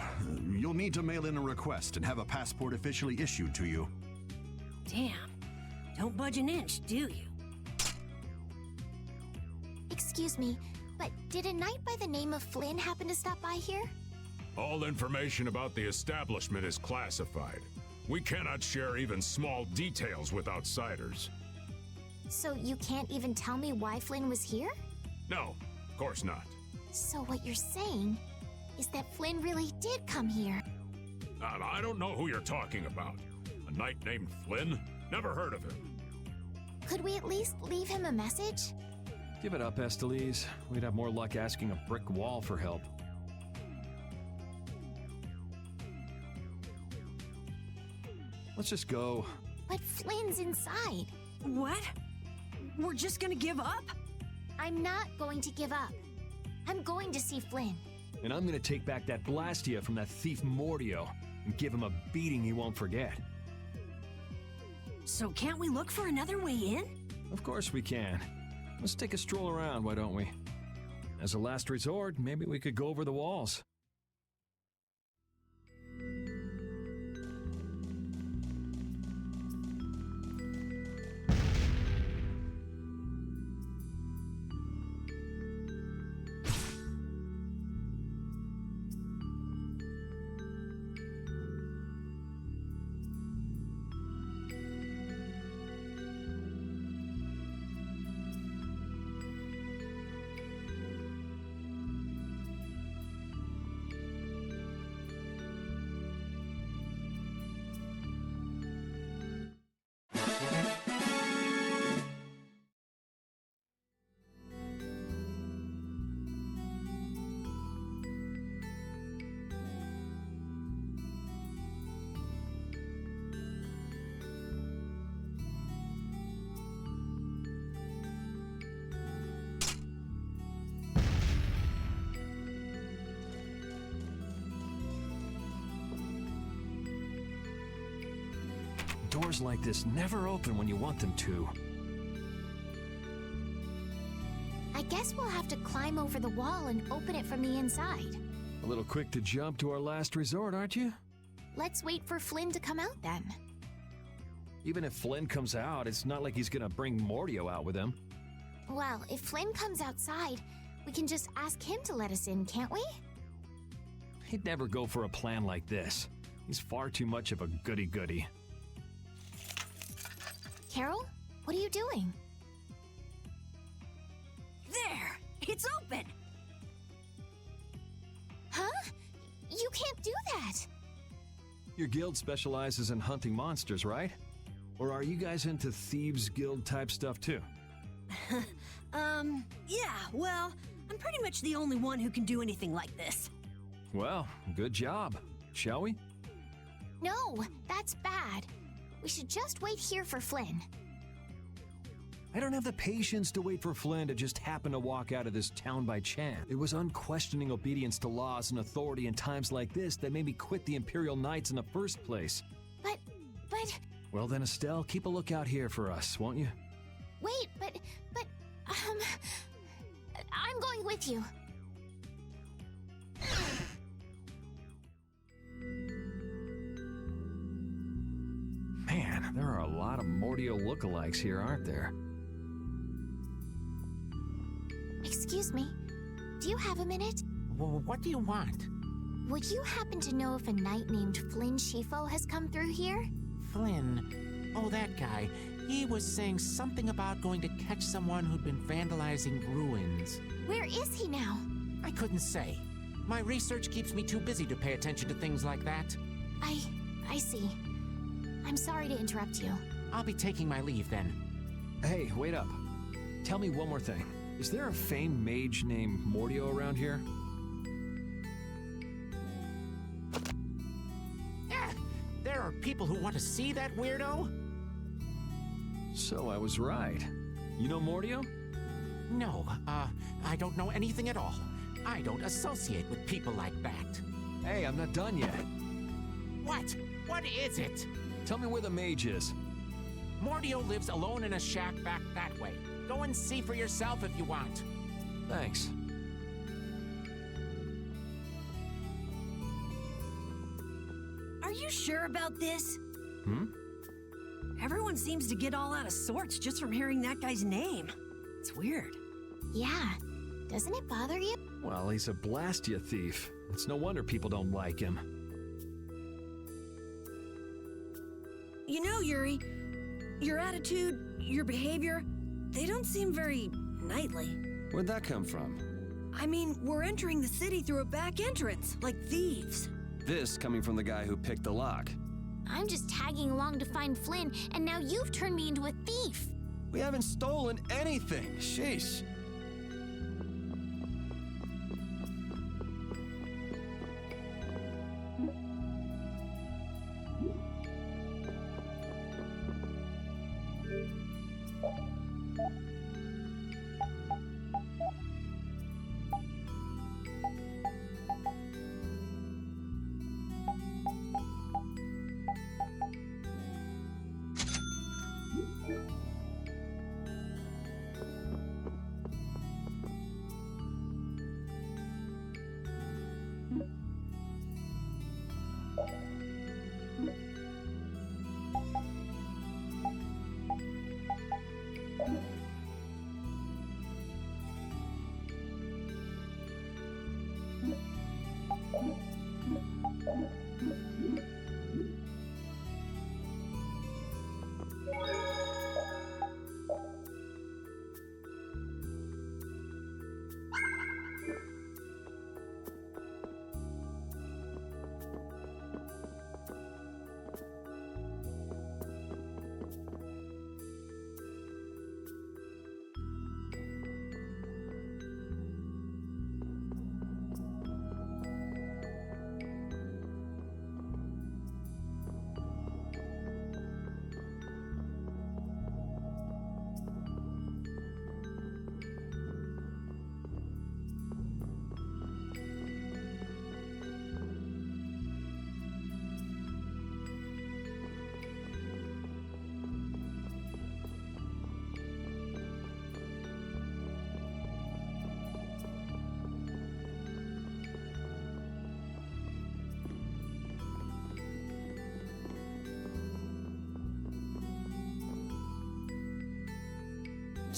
You'll need to mail in a request and have a passport officially issued to you. Damn. Don't budge an inch, do you? Excuse me, but did a knight by the name of Flynn happen to stop by here? All information about the establishment is classified. We cannot share even small details with outsiders. So you can't even tell me why Flynn was here? No, of course not. So what you're saying is that Flynn really did come here. I don't know who you're talking about. A knight named Flynn? Never heard of him. Could we at least leave him a message? Give it up, Estelise. We'd have more luck asking a brick wall for help. Let's just go. But Flynn's inside. What? We're just gonna give up? I'm not going to give up. I'm going to see Flynn. And I'm gonna take back that Blastia from that thief Mordio and give him a beating he won't forget. So can't we look for another way in? Of course we can. Let's take a stroll around, why don't we? As a last resort, maybe we could go over the walls. Doors like this never open when you want them to. I guess we'll have to climb over the wall and open it from the inside. A little quick to jump to our last resort, aren't you? Let's wait for Flynn to come out then. Even if Flynn comes out, it's not like he's gonna bring Mordio out with him. Well, if Flynn comes outside, we can just ask him to let us in, can't we? He'd never go for a plan like this. He's far too much of a goody-goody. Carol, what are you doing? There! It's open! Huh? You can't do that! Your guild specializes in hunting monsters, right? Or are you guys into Thieves Guild type stuff too? Yeah, well, I'm pretty much the only one who can do anything like this. Well, good job. Shall we? No, that's bad. We should just wait here for Flynn. I don't have the patience to wait for Flynn to just happen to walk out of this town by chance. It was unquestioning obedience to laws and authority in times like this that made me quit the Imperial Knights in the first place. But... Well then, Estelle, keep a lookout here for us, won't you? Wait, I'm going with you. Man, there are a lot of Mordio lookalikes here, aren't there? Excuse me, do you have a minute? What do you want? Would you happen to know if a knight named Flynn Shifo has come through here? Flynn? Oh, that guy. He was saying something about going to catch someone who'd been vandalizing ruins. Where is he now? I couldn't say. My research keeps me too busy to pay attention to things like that. I see. I'm sorry to interrupt you. I'll be taking my leave then. Hey, wait up. Tell me one more thing. Is there a famed mage named Mordio around here? There are people who want to see that weirdo? So I was right. You know Mordio? No, I don't know anything at all. I don't associate with people like that. Hey, I'm not done yet. What? What is it? Tell me where the mage is. Mordio lives alone in a shack back that way. Go and see for yourself if you want. Thanks. Are you sure about this? Everyone seems to get all out of sorts just from hearing that guy's name. It's weird. Yeah. Doesn't it bother you? Well, he's a Blastia thief. It's no wonder people don't like him. You know, Yuri, your attitude, your behavior, they don't seem very knightly. Where'd that come from? I mean, we're entering the city through a back entrance, like thieves. This coming from the guy who picked the lock. I'm just tagging along to find Flynn, and now you've turned me into a thief. We haven't stolen anything. Sheesh.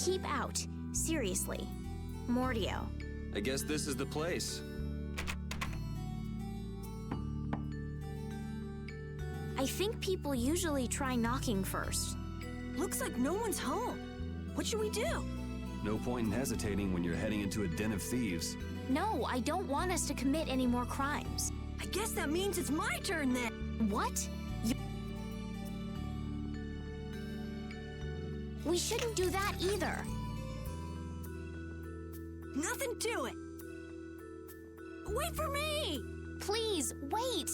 Keep out. Seriously. Mordio. I guess this is the place. I think people usually try knocking first. Looks like no one's home. What should we do? No point in hesitating when you're heading into a den of thieves. No, I don't want us to commit any more crimes. I guess that means it's my turn then. What? We shouldn't do that either. Nothing to it. Wait for me! Please, wait.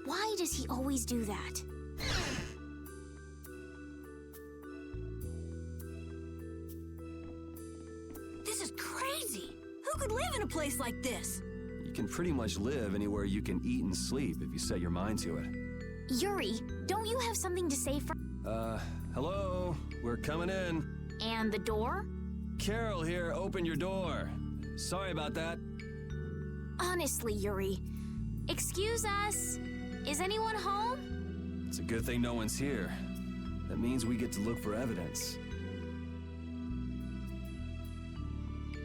Why does he always do that? This is crazy. Who could live in a place like this? You can pretty much live anywhere you can eat and sleep if you set your mind to it. Yuri, don't you have something to say for... Hello? We're coming in. And the door? Carol here, open your door. Sorry about that. Honestly, Yuri. Excuse us. Is anyone home? It's a good thing no one's here. That means we get to look for evidence.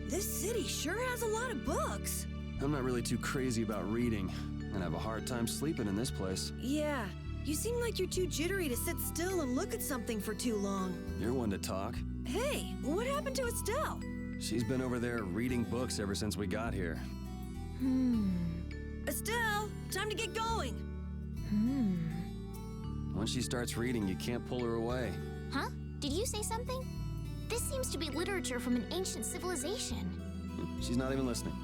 This city sure has a lot of books. I'm not really too crazy about reading, and I have a hard time sleeping in this place. Yeah, You seem like you're too jittery to sit still and look at something for too long. You're one to talk. Hey, what happened to Estelle? She's been over there reading books ever since we got here. Estelle, time to get going. Once she starts reading, you can't pull her away. Huh? Did you say something? This seems to be literature from an ancient civilization. She's not even listening.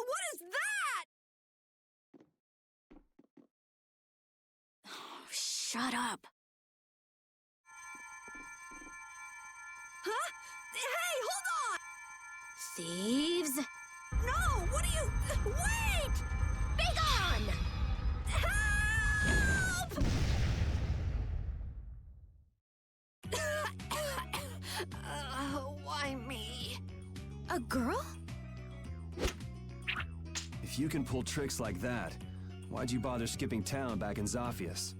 What is that? Oh, shut up. Huh? Hey, hold on! Thieves? No, what are you... Wait! Be gone! Help! Why me? A girl? If you can pull tricks like that, why'd you bother skipping town back in Zaphias?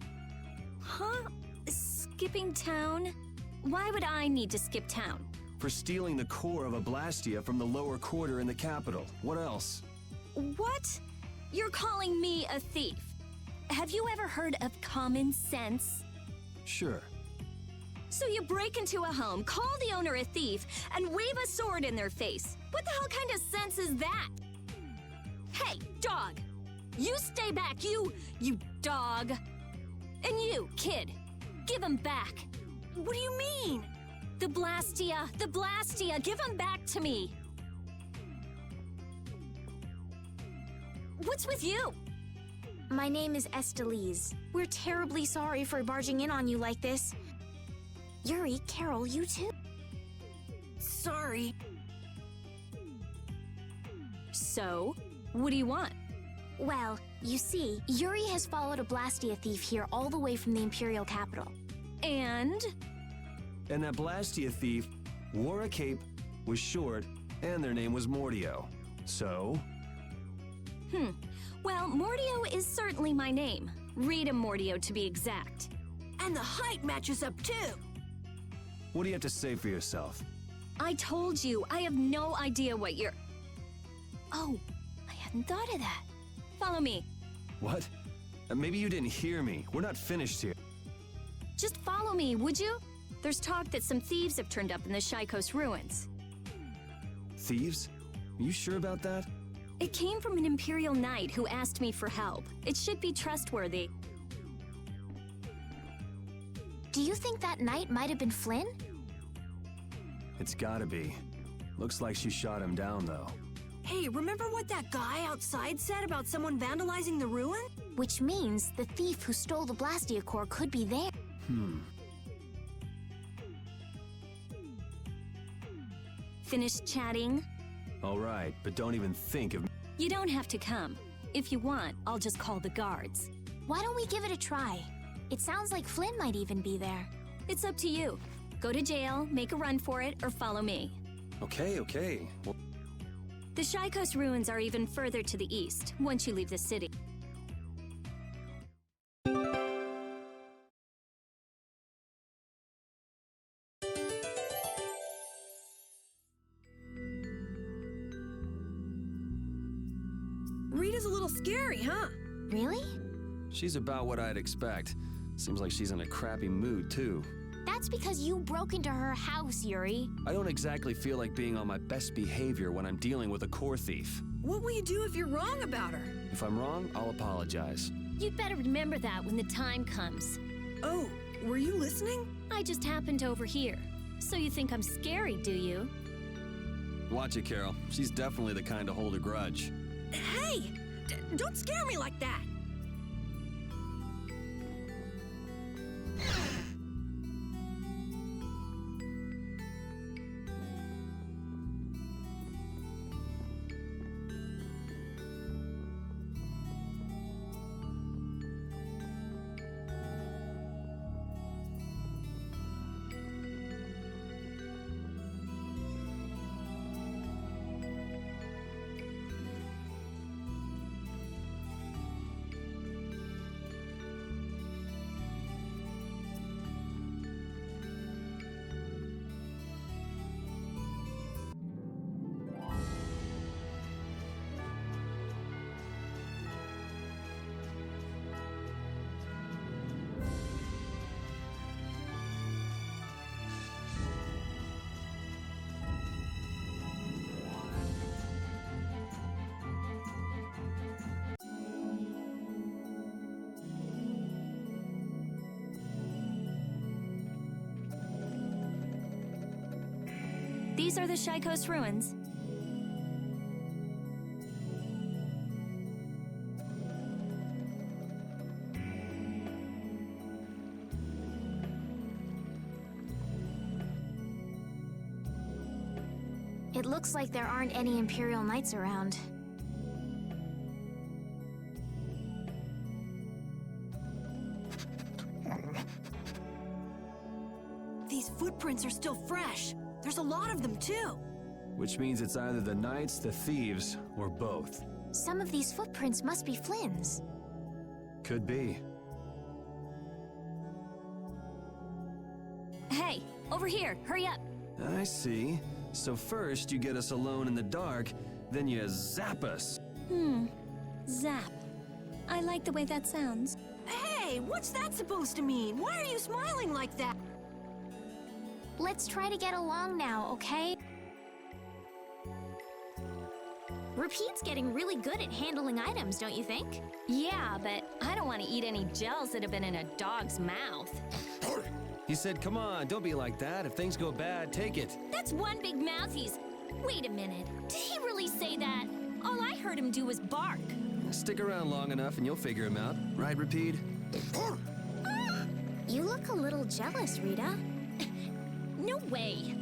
Huh? Skipping town? Why would I need to skip town? For stealing the core of a Blastia from the lower quarter in the capital. What else? What? You're calling me a thief? Have you ever heard of common sense? Sure. So you break into a home, call the owner a thief, and wave a sword in their face. What the hell kind of sense is that? Hey, dog! You stay back, you dog! And you, kid, give him back. What do you mean? The Blastia, give him back to me. What's with you? My name is Estelise. We're terribly sorry for barging in on you like this. Yuri, Carol, you too. Sorry. So, what do you want? Well, you see, Yuri has followed a Blastia thief here all the way from the Imperial capital. And that Blastia thief wore a cape, was short, and their name was Mordio. So? Well, Mordio is certainly my name. Rita Mordio, to be exact. And the height matches up too. What do you have to say for yourself? I told you, I have no idea what you're... Oh, I hadn't thought of that. Follow me. What? Maybe you didn't hear me. We're not finished here. Just follow me, would you? There's talk that some thieves have turned up in the Shaikos ruins. Thieves? Are you sure about that? It came from an Imperial Knight who asked me for help. It should be trustworthy. Do you think that knight might have been Flynn? It's gotta be. Looks like she shot him down, though. Hey, remember what that guy outside said about someone vandalizing the ruin? Which means the thief who stole the Blastia core could be there. Finished chatting? All right, but don't even think of... You don't have to come. If you want, I'll just call the guards. Why don't we give it a try? It sounds like Flynn might even be there. It's up to you. Go to jail, make a run for it, or follow me. Okay. Well, the Shaikos ruins are even further to the east, once you leave the city. Rita's a little scary, huh? Really? she's about what I'd expect. Seems like she's in a crappy mood, too. That's because you broke into her house, Yuri. I don't exactly feel like being on my best behavior when I'm dealing with a core thief. What will you do if you're wrong about her? If I'm wrong, I'll apologize. You'd better remember that when the time comes. Oh, were you listening? I just happened to overhear. So you think I'm scary, do you? Watch it, Carol. She's definitely the kind to hold a grudge. Hey! Don't scare me like that! These are the Shy Coast ruins. It looks like there aren't any Imperial Knights around. These footprints are still fresh. There's a lot of them, too. Which means it's either the knights, the thieves, or both. Some of these footprints must be Flynn's. Could be. Hey, over here, hurry up. I see. So first you get us alone in the dark, then you zap us. Zap. I like the way that sounds. Hey, what's that supposed to mean? Why are you smiling like that? Let's try to get along now, okay? Repeat's getting really good at handling items, don't you think? Yeah, but I don't want to eat any gels that have been in a dog's mouth. He said, come on, don't be like that. If things go bad, take it. That's one big mouth he's... Wait a minute. Did he really say that? All I heard him do was bark. Stick around long enough and you'll figure him out. Right, Repeat? You look a little jealous, Rita. No way.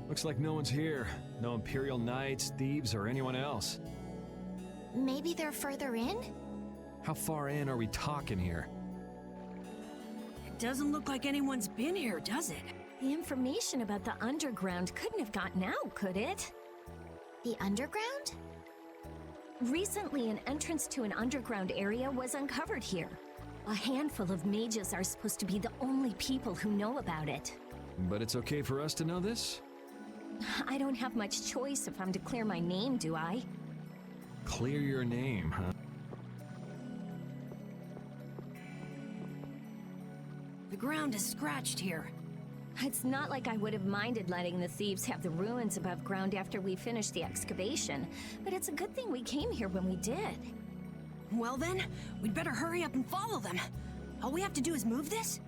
Looks like no one's here. No Imperial Knights, thieves, or anyone else. Maybe they're further in? How far in are we talking here? It doesn't look like anyone's been here, does it? The information about the underground couldn't have gotten out, could it? The underground? Recently, an entrance to an underground area was uncovered here. A handful of mages are supposed to be the only people who know about it. But it's okay for us to know this? I don't have much choice if I'm to clear my name, do I? Clear your name, huh? The ground is scratched here. It's not like I would have minded letting the thieves have the ruins above ground after we finished the excavation, but it's a good thing we came here when we did. Well then, we'd better hurry up and follow them. All we have to do is move this?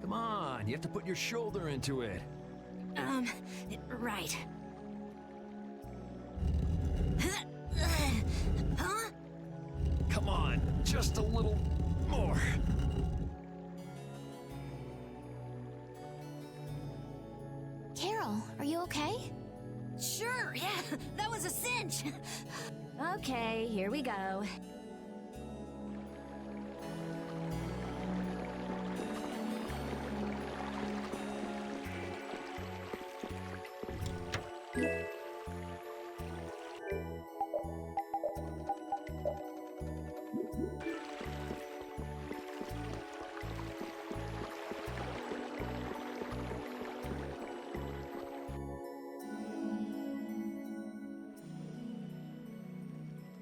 Come on, you have to put your shoulder into it. Right. Just a little more. Carol, are you okay? Sure, yeah, that was a cinch. Okay, here we go.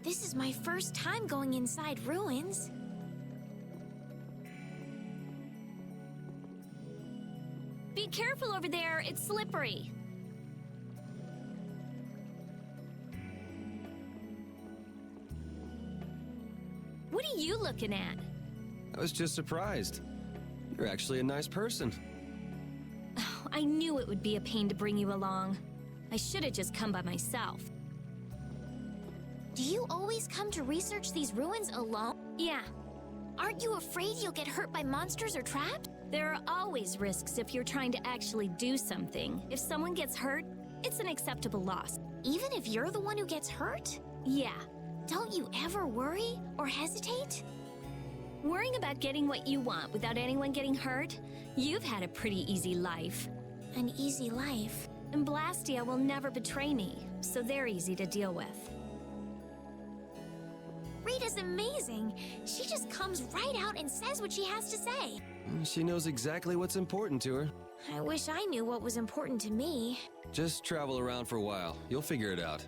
This is my first time going inside ruins. Be careful over there, it's slippery. What are you looking at? I was just surprised. You're actually a nice person. Oh, I knew it would be a pain to bring you along. I should have just come by myself. Do you always come to research these ruins alone? Yeah, Aren't you afraid you'll get hurt by monsters or trapped? there are always risks if you're trying to actually do something. If someone gets hurt, it's an acceptable loss. Even if you're the one who gets hurt? Yeah, Don't you ever worry or hesitate? worrying about getting what you want without anyone getting hurt? You've had a pretty easy life. An easy life. And Blastia will never betray me, so they're easy to deal with. Rita's amazing. She just comes right out and says what she has to say. She knows exactly what's important to her. I wish I knew what was important to me. Just travel around for a while. You'll figure it out.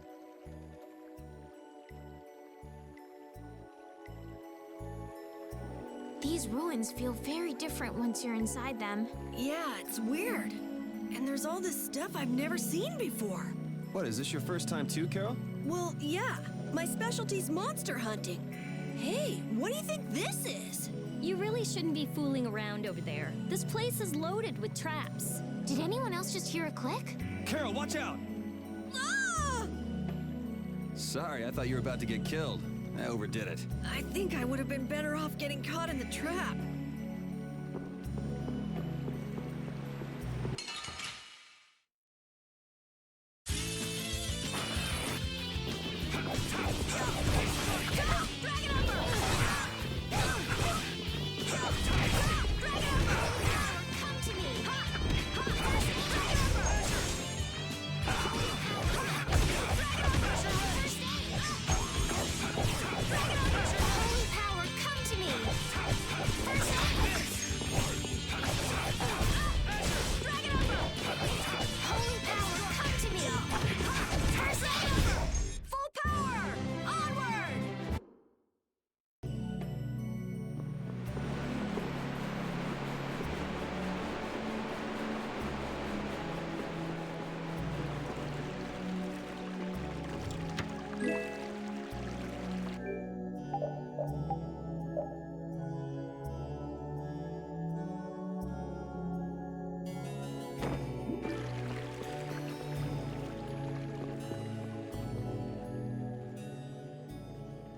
These ruins feel very different once you're inside them. Yeah, it's weird. And there's all this stuff I've never seen before. What, is this your first time too, Carol? Well, yeah. My specialty's monster hunting. Hey, what do you think this is? You really shouldn't be fooling around over there. This place is loaded with traps. Did anyone else just hear a click? Carol, watch out! Ah! Sorry, I thought you were about to get killed. I overdid it. I think I would have been better off getting caught in the trap. Holy power, come to me! First aid! Holy power, come to me! First aid! Full power! Onward!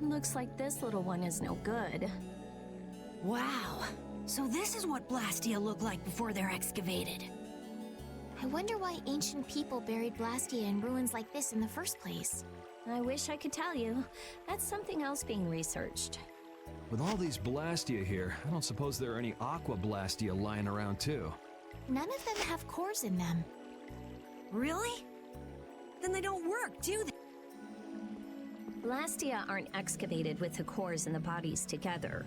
Looks like this little one is no good. Wow. So this is what Blastia looked like before they're excavated. I wonder why ancient people buried Blastia in ruins like this in the first place. I wish I could tell you. That's something else being researched. With all these Blastia here, I don't suppose there are any Aqua Blastia lying around too. None of them have cores in them. Really? Then they don't work, do they? Blastia aren't excavated with the cores and the bodies together.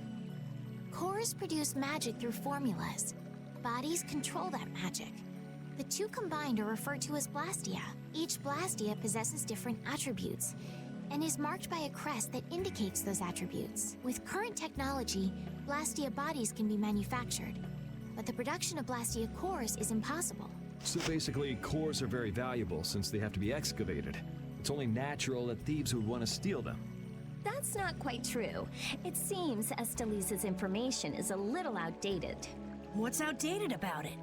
Cores produce magic through formulas. Bodies control that magic. The two combined are referred to as Blastia. Each Blastia possesses different attributes and is marked by a crest that indicates those attributes. With current technology, Blastia bodies can be manufactured, but the production of Blastia cores is impossible. So basically, cores are very valuable since they have to be excavated. It's only natural that thieves would want to steal them. That's not quite true. It seems Estelise's information is a little outdated. What's outdated about it?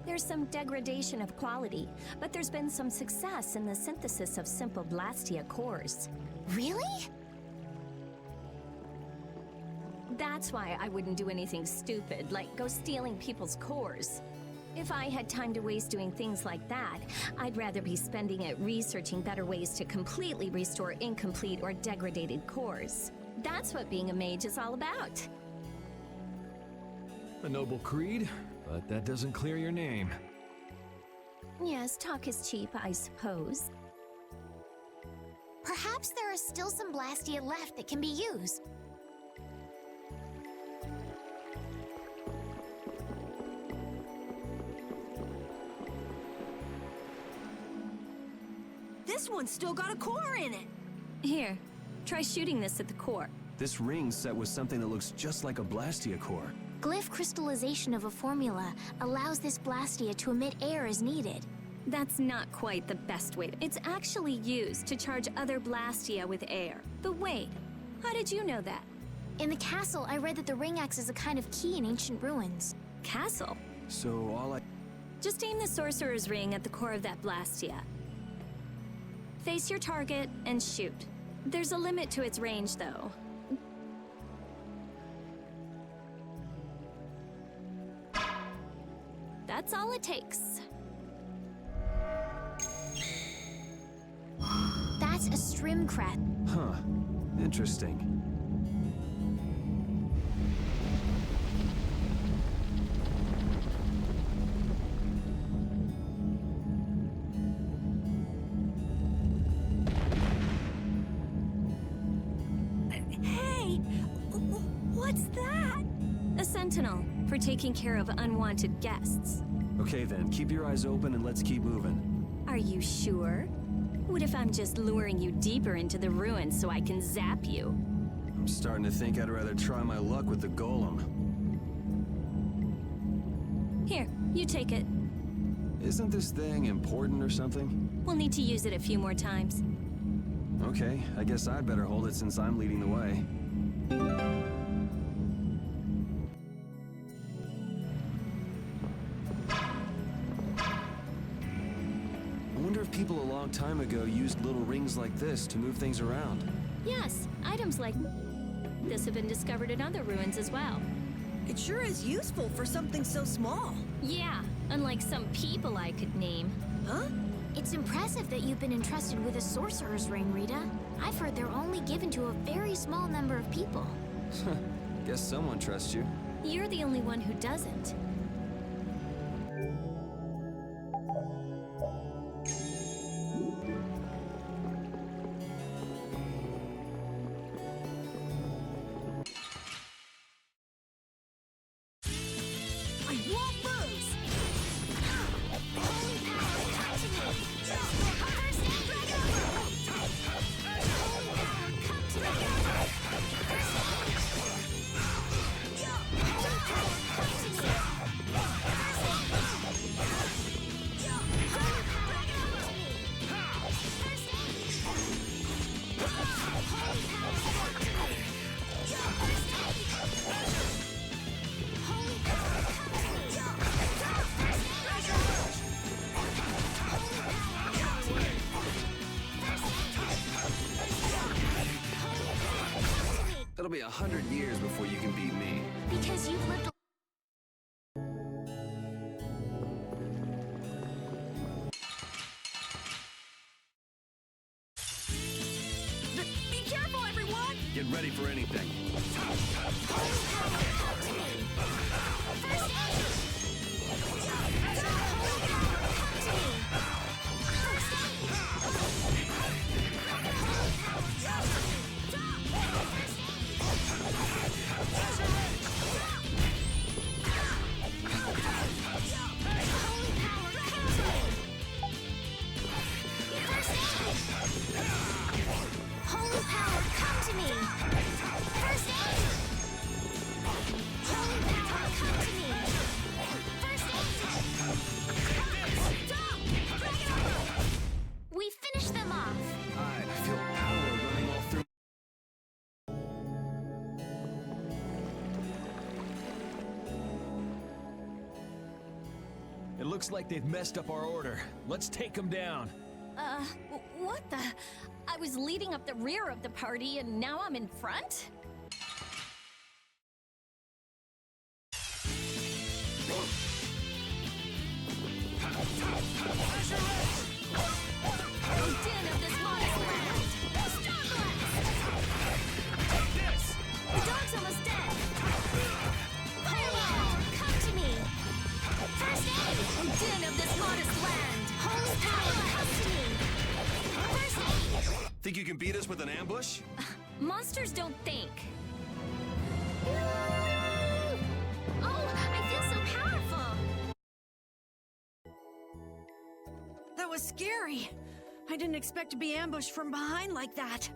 There's some degradation of quality, but there's been some success in the synthesis of simple Blastia cores. Really? That's why I wouldn't do anything stupid, like go stealing people's cores. If I had time to waste doing things like that, I'd rather be spending it researching better ways to completely restore incomplete or degraded cores. That's what being a mage is all about. A noble creed, but that doesn't clear your name. Yes, talk is cheap, I suppose. Perhaps there are still some Blastia left that can be used. This one's still got a core in it. Here, try shooting this at the core. This ring's set with something that looks just like a Blastia core. Glyph crystallization of a formula allows this Blastia to emit air as needed. That's not quite the best way. It's actually used to charge other Blastia with air. But wait, how did you know that? In the castle, I read that the ring acts as a kind of key in ancient ruins. Castle? So all I... Just aim the sorcerer's ring at the core of that Blastia. Face your target and shoot. There's a limit to its range, though. That's all it takes. That's a Strimcrat. Huh. Interesting. Hey! What's that? A sentinel, for taking care of unwanted guests. Okay then, keep your eyes open and let's keep moving. Are you sure? What if I'm just luring you deeper into the ruins so I can zap you? I'm starting to think I'd rather try my luck with the golem. Here, you take it. Isn't this thing important or something? We'll need to use it a few more times. Okay, I guess I'd better hold it since I'm leading the way. I wonder if people a long time ago used little rings like this to move things around. Yes, items like this have been discovered in other ruins as well. It sure is useful for something so small. Yeah, unlike some people I could name. Huh? It's impressive that you've been entrusted with a sorcerer's ring, Rita. I've heard they're only given to a very small number of people. Guess someone trusts you. You're the only one who doesn't. I won't lose! Holy power, come to me! First aid, break over! Holy power, come to me! First aid! Holy power, come to me! First aid! Holy power, come to me! First aid! Holy power, come to me! First aid! Holy power, come to me! First aid! Holy power, come to me! First aid! Holy power, come to me! It'll be 100 years before you can beat me. Because you've lived a Be careful, everyone! Get ready for anything. holy power, come to me! First aid! Holy power, come to me! First aid! Holy power, come to me! First aid! Holy power, come to me! First aid! Holy power, come to me! First aid! Holy power, come to me! First aid! Stop! Break it over! We finished them off! I feel power running all through. It looks like they've messed up our order. Let's take them down. What the? I was leading up the rear of the party and now I'm in front? Think you can beat us with an ambush? Monsters don't think. Oh, I feel so powerful! That was scary. I didn't expect to be ambushed from behind like that.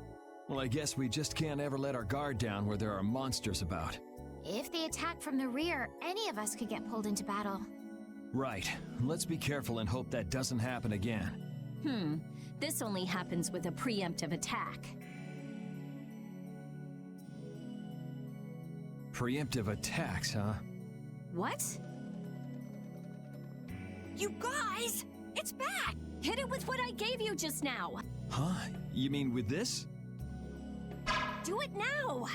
Well, I guess we just can't ever let our guard down where there are monsters about. If they attack from the rear, any of us could get pulled into battle. Right. Let's be careful and hope that doesn't happen again. This only happens with a preemptive attack. Preemptive attacks, huh? What? You guys! It's back! Hit it with what I gave you just now! Huh? You mean with this? Do it now!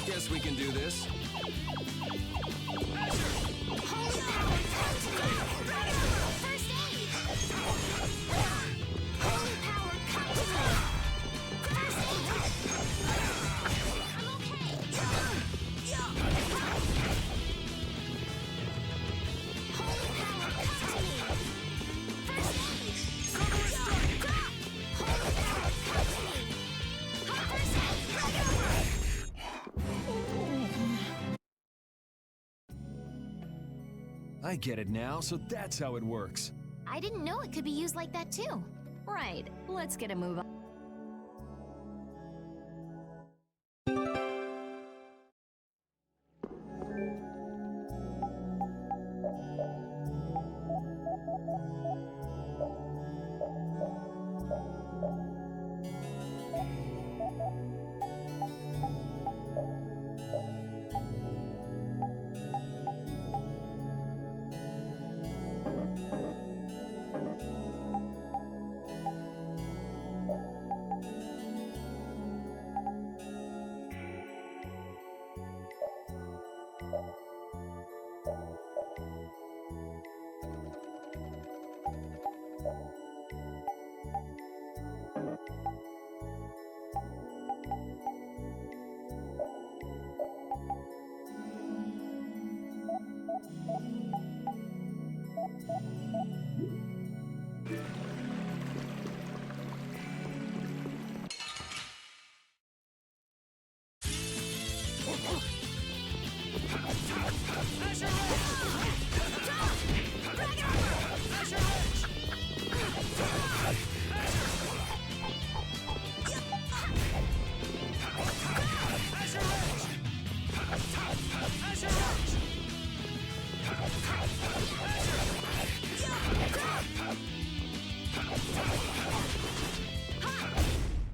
Guess we can do this. Holy power, first aid! Holy power, come to me! First aid! I'm okay! Holy power, come to me! First aid! Holy power, come to me! First aid! I get it now, so that's how it works. I didn't know it could be used like that too. Right, let's get a move on.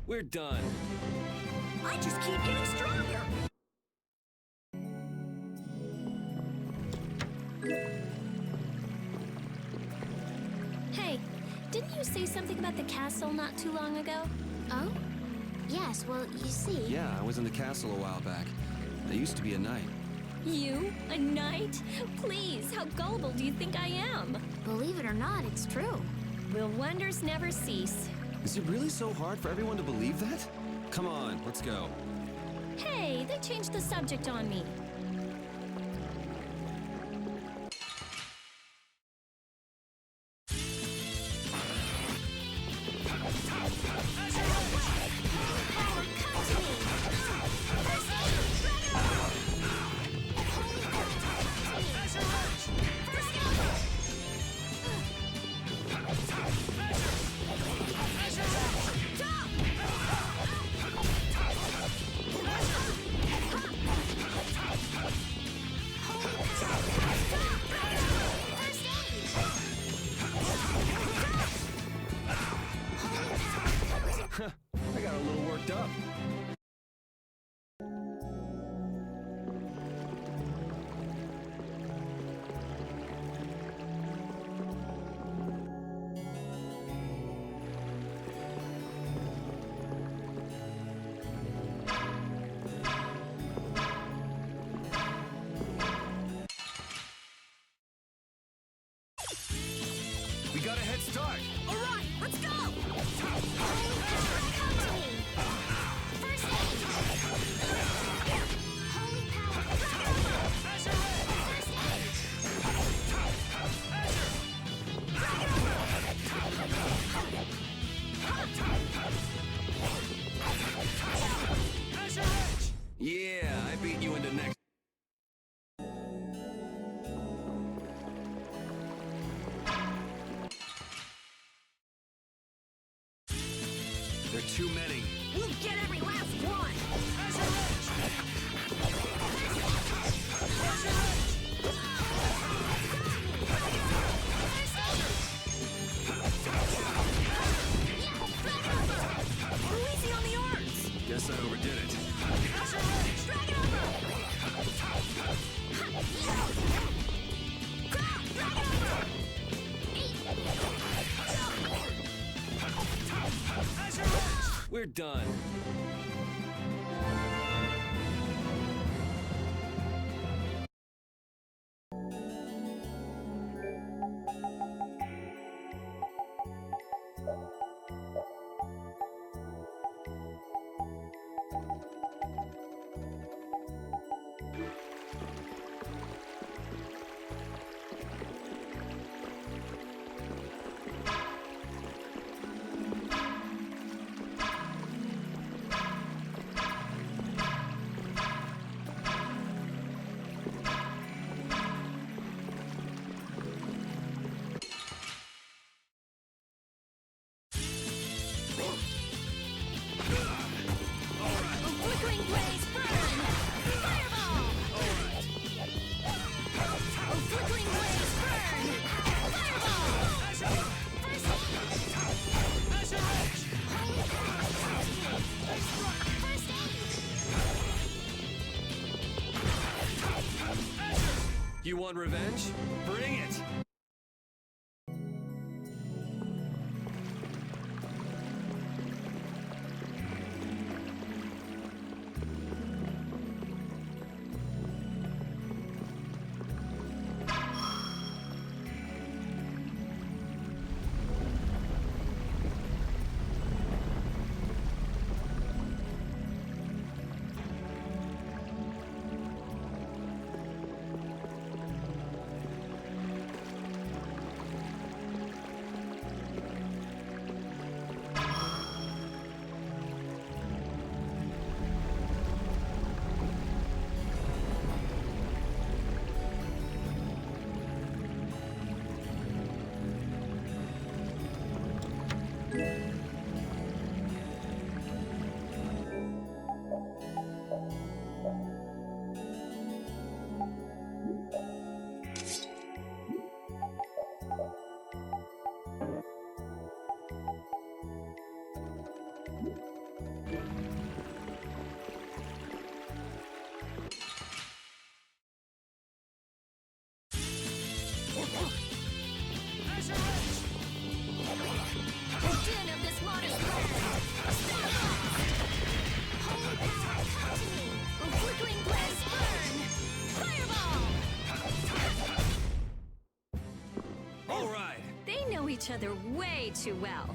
We're done. I just keep getting stronger! Hey, didn't you say something about the castle not too long ago? Oh? Yes, well, you see... Yeah, I was in the castle a while back. I used to be a knight. You? A knight? Please, how gullible do you think I am? Believe it or not, it's true. Will wonders never cease? Is it really so hard for everyone to believe that? Come on, let's go. Hey, they changed the subject on me. I got a little worked up. We got a head start. All right, let's go! First aid! Holy power! First aid! They're too many. We'll get every last one! Easy on the arms! Guess I overdid it. We're done. You want revenge? Bring it! Each other way too well.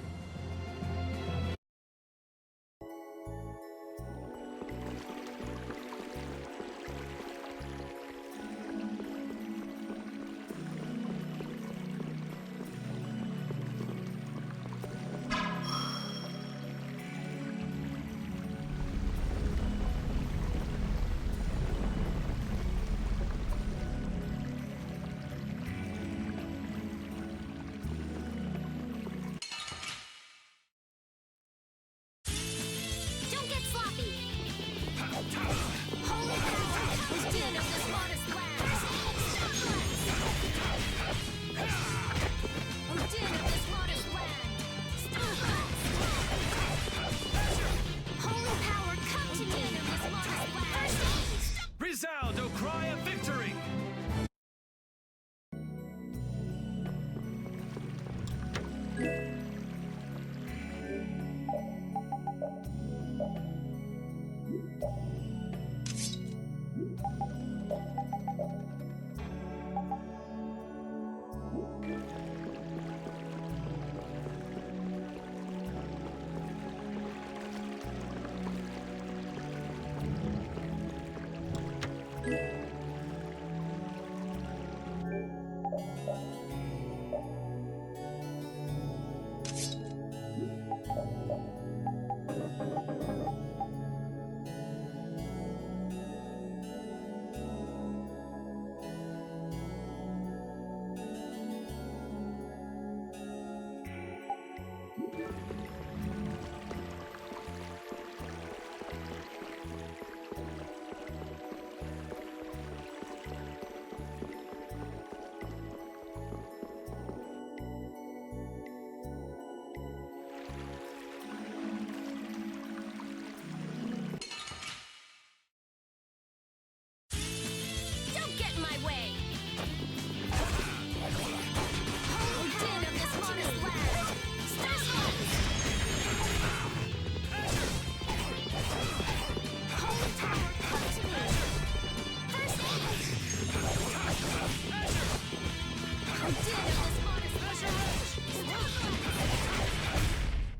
Resound, O cry of victory!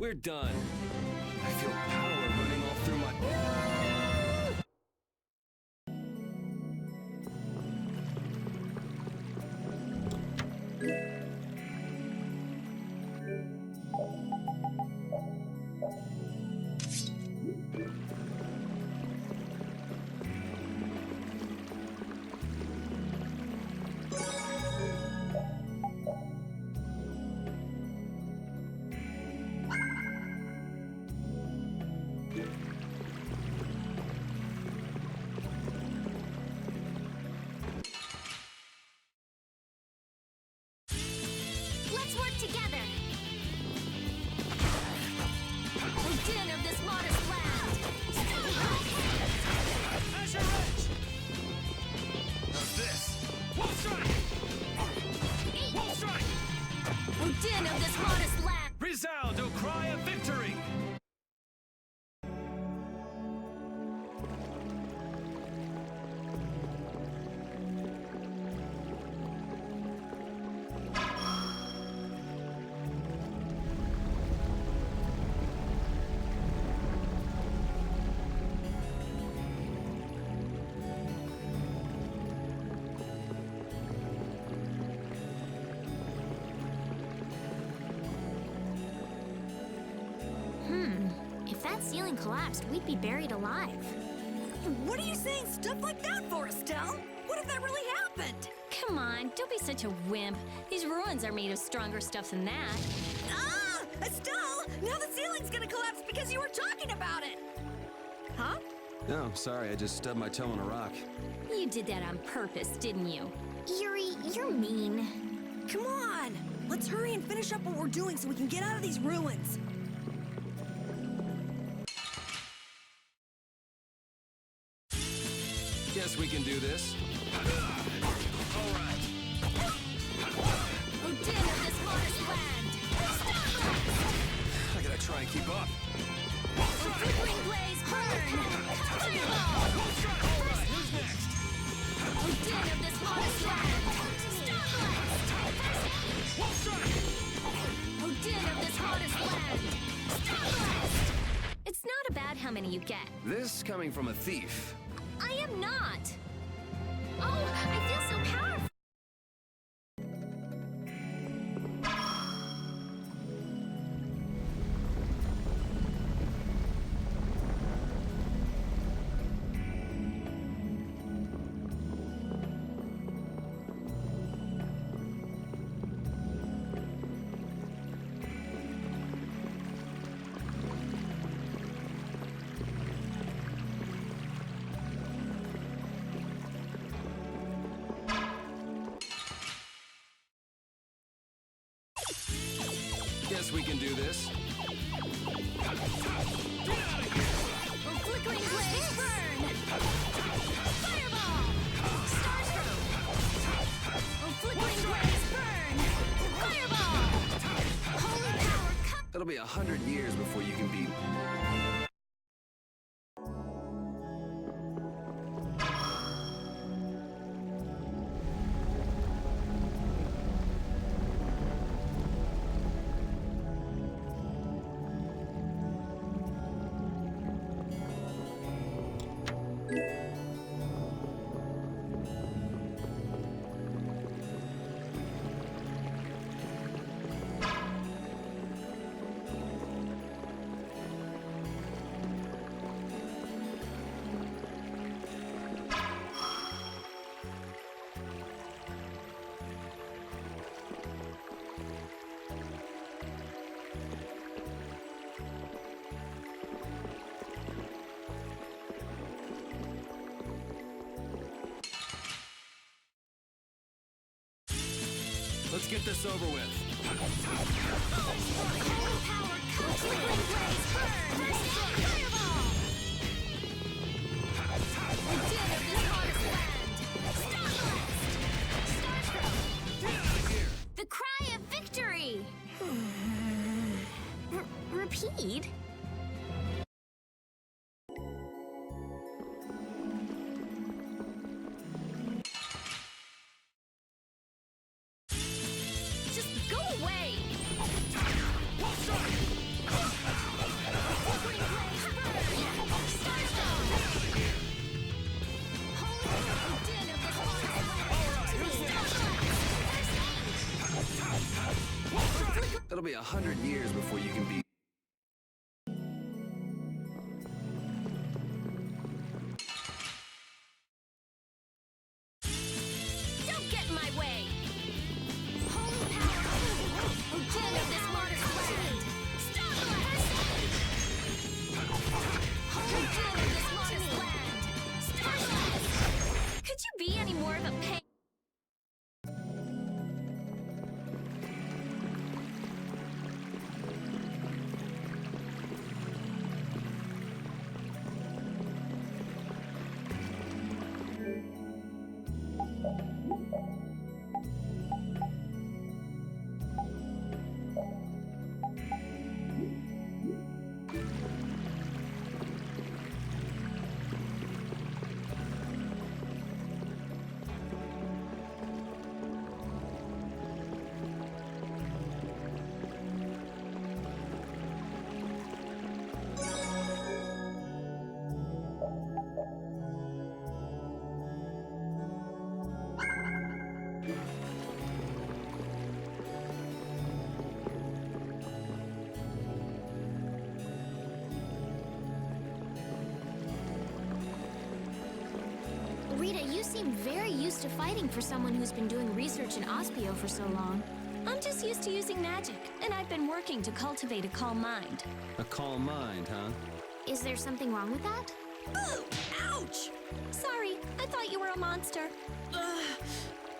We're done. I feel power running all through my... Let's work together. The din of this modest land. Azure Edge! How's this? Wall strike! Wall strike! O din of this modest land. Resound, O cry of victory! If that ceiling collapsed, we'd be buried alive. What are you saying stuff like that for, Estelle? What if that really happened? Come on, don't be such a wimp. These ruins are made of stronger stuff than that. Ah! Estelle! Now the ceiling's gonna collapse because you were talking about it! Huh? No, sorry, I just stubbed my toe on a rock. You did that on purpose, didn't you? Yuri, you're mean. Come on! Let's hurry and finish up what we're doing so we can get out of these ruins. Guess we can do this. All right. O din of this modest land. I gotta try and keep up. O flickering blaze burn. Fireball. All right, who's next? O din of this modest land. Starblast. Wall strike! O din of this modest land. Starblast. It's not about how many you get. This coming from a thief. I am not. Oh, I feel so powerful. Guess we can do this. O flickering blaze burn. Fireball. Starstroke. O flickering blaze burn. Fireball. Holy power cup. It'll be 100 years before you can beat... Let's get this over with. Holy power cup. Flickering blaze burn. Fireball. O din of this modest land. Starblast. Starstroke. The cry of victory. Repeat. Just go away! Wall strike! It'll be 100 years before you can be... Don't get in my way! Holy power! Who did of this modest land? Stop us! Holy power of this modest land! Stop us! Could you be any more of a pain? Rita, you seem very used to fighting for someone who's been doing research in Ospio for so long. I'm just used to using magic, and I've been working to cultivate a calm mind. A calm mind, huh? Is there something wrong with that? Ooh! Ouch! Sorry, I thought you were a monster.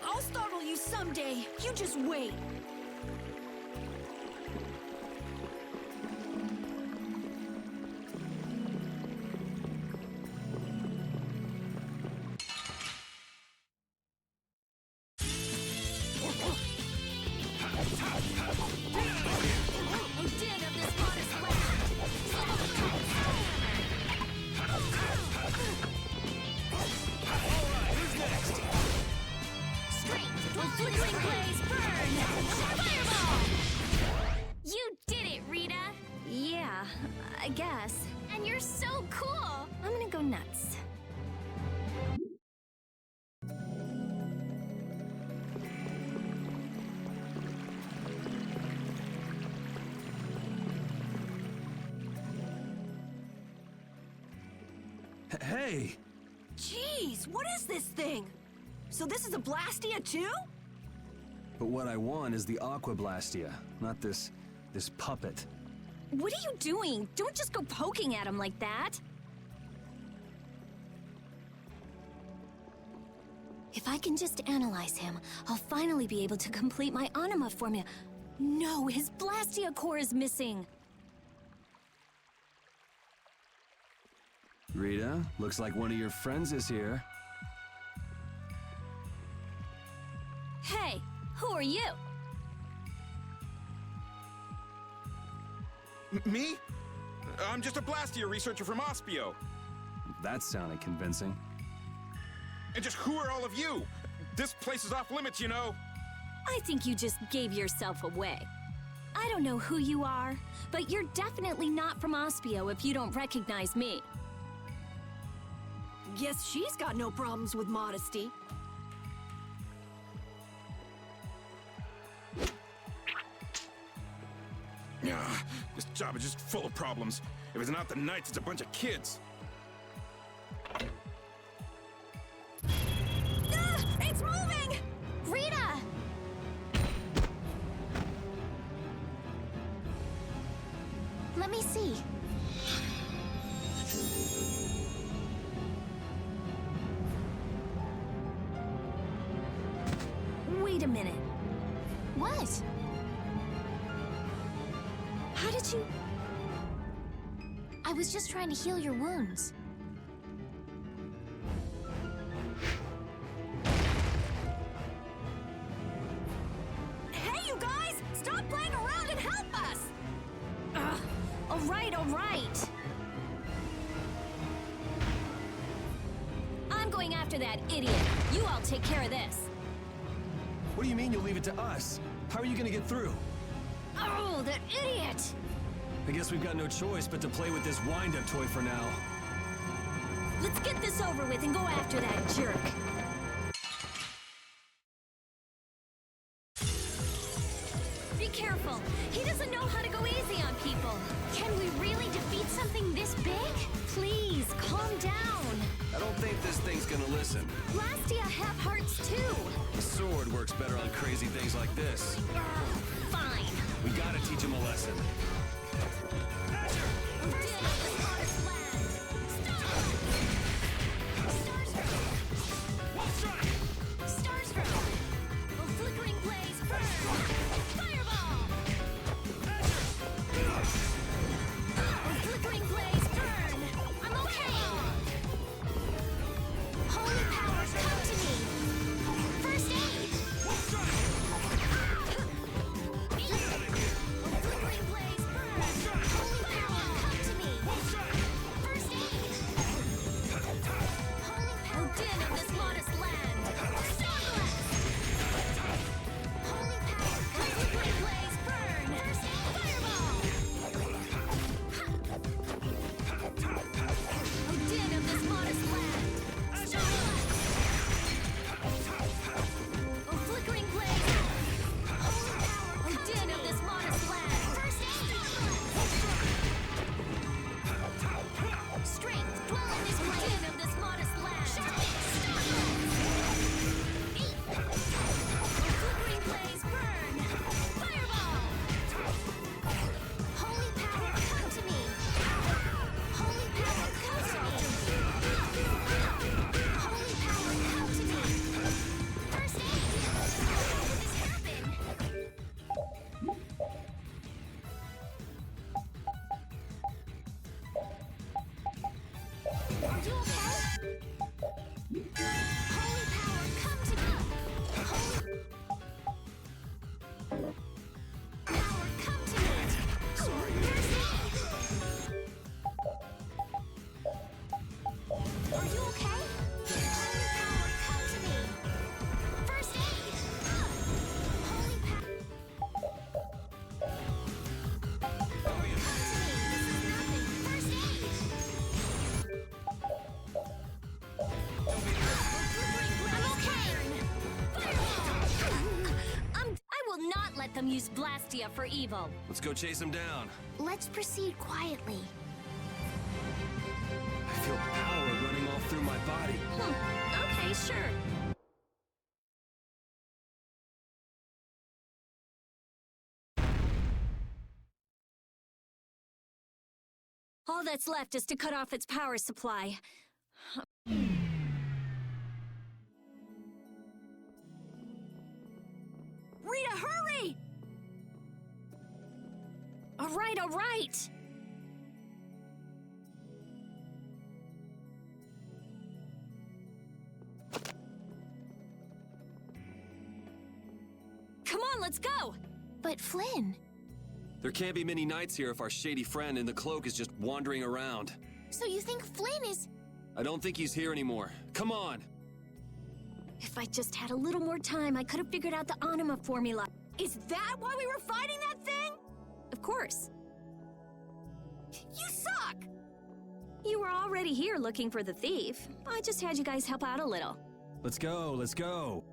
I'll startle you someday. You just wait. You did it, Rita! Yeah, I guess. And you're so cool! I'm gonna go nuts. Hey! Jeez, what is this thing? So this is a Blastia too? But what I want is the Aqua Blastia, not this puppet. What are you doing? Don't just go poking at him like that. If I can just analyze him, I'll finally be able to complete my anima formula. No, his Blastia core is missing. Rita, looks like one of your friends is here. Hey, who are you? Me? I'm just a Blastia researcher from Ospio. That sounded convincing. And just who are all of you? This place is off limits, you know. I think you just gave yourself away. I don't know who you are, but you're definitely not from Ospio if you don't recognize me. Guess she's got no problems with modesty. Yeah, this job is just full of problems. If it's not the Knights, it's a bunch of kids. Ah, it's moving! Rita! Let me see. Wait a minute. What? How did you... I was just trying to heal your wounds. Hey, you guys! Stop playing around and help us! Ugh. All right. I'm going after that idiot. You all take care of this. What do you mean you'll leave it to us? How are you gonna get through? Oh, that idiot! I guess we've got no choice but to play with this wind-up toy for now. Let's get this over with and go after that jerk. Be careful. Fireball! He doesn't know how to go easy on people. Can we really defeat something this big? Please, calm down. I don't think this thing's gonna listen. Blastia have hearts too. The sword works better on crazy things like this. Fine. We gotta teach him a lesson. Them use Blastia for evil. Let's go chase him down. Let's proceed quietly. I feel power running all through my body. Okay, sure. All that's left is to cut off its power supply. Rita, hurry! All right. Come on, let's go! But Flynn... There can't be many nights here if our shady friend in the cloak is just wandering around. So you think Flynn is... I don't think he's here anymore. Come on! If I just had a little more time, I could have figured out the Anima formula. Is that why we were fighting that thing? Of course. You suck! You were already here looking for the thief. I just had you guys help out a little. Let's go.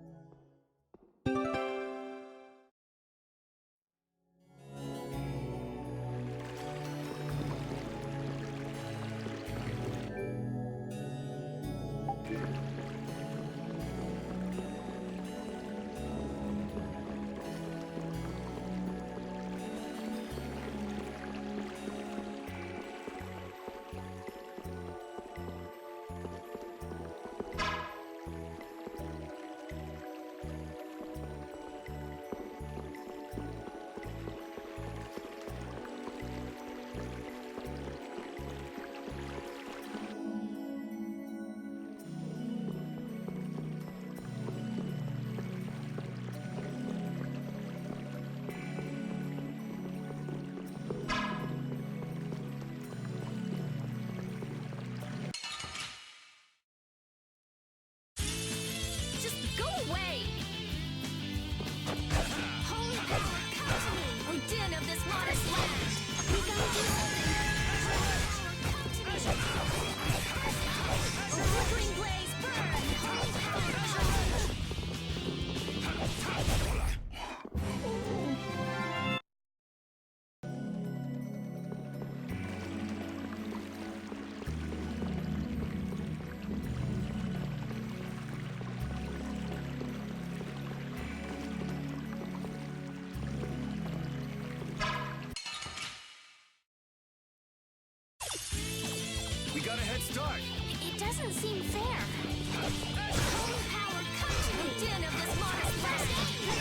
got a head start. It doesn't seem fair. Holy power, come to me! Den of this modest land!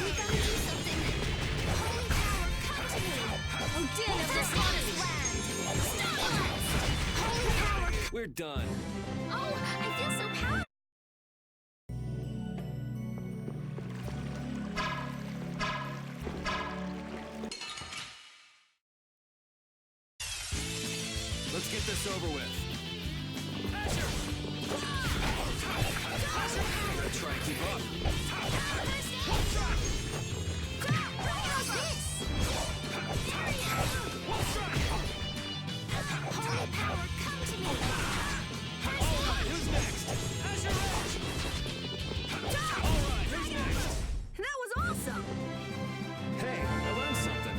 We gotta do something! Holy power, come to me! Oh, den of this modest land! Stop us! Holy power! We're done. Oh, I feel so powerful. Let's get this over with. Better try and keep up. Holy power, come to me. All right, who's next? All right, who's next? That was awesome! Hey, I learned something.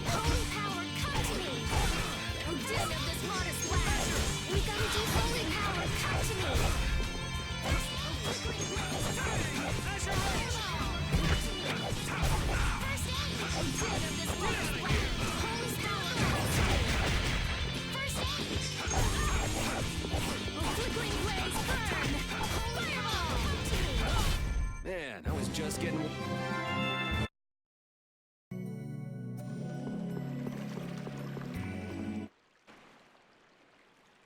Holy power, come to me. Oh, den of this modest land. We gotta do holy power, come to me. First aid. Oh, den of this modest land. Holy power, come to me. First aid. Oh, flickering blaze, burn. Fireball, come to me. Man, I was just getting...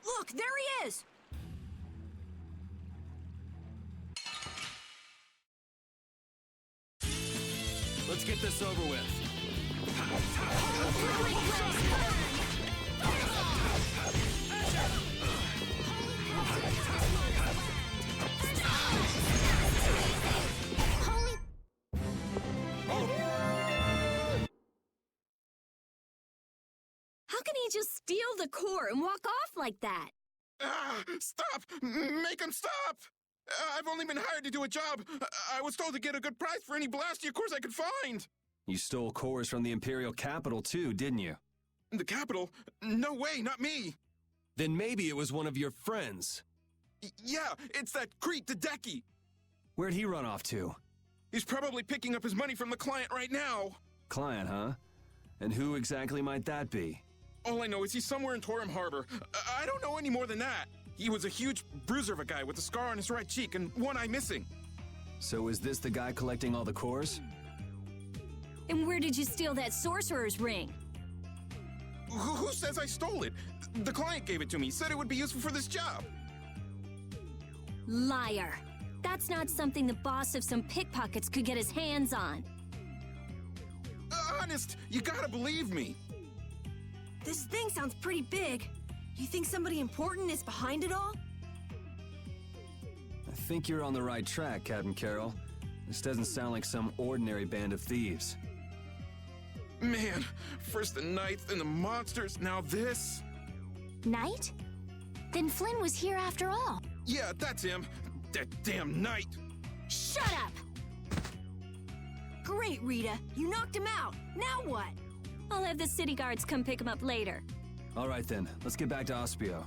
Look, there he is! Let's get this over with. Flickering blaze, burn. Holy... How can he just steal the core and walk off like that? Stop! Make him stop! I've only been hired to do a job. I was told to get a good price for any Blastia cores I could find. You stole cores from the Imperial capital too, didn't you? The capital? No way, not me. Then maybe it was one of your friends. Yeah, it's that creep, Hideki. Where'd he run off to? He's probably picking up his money from the client right now. Client, huh? And who exactly might that be? All I know is he's somewhere in Torum Harbor. I don't know any more than that. He was a huge bruiser of a guy with a scar on his right cheek and one eye missing. So is this the guy collecting all the cores? And where did you steal that sorcerer's ring? Who says I stole it? The client gave it to me, said it would be useful for this job. Liar. That's not something the boss of some pickpockets could get his hands on. Honest, you gotta believe me. This thing sounds pretty big. You think somebody important is behind it all? I think you're on the right track, Captain Carroll. This doesn't sound like some ordinary band of thieves. Man, first the knights, then the monsters, now this. Knight? Then Flynn was here after all. Yeah, that's him. That damn knight. Shut up! Great, Rita. You knocked him out. Now what? I'll have the city guards come pick him up later. All right then, let's get back to Ospio.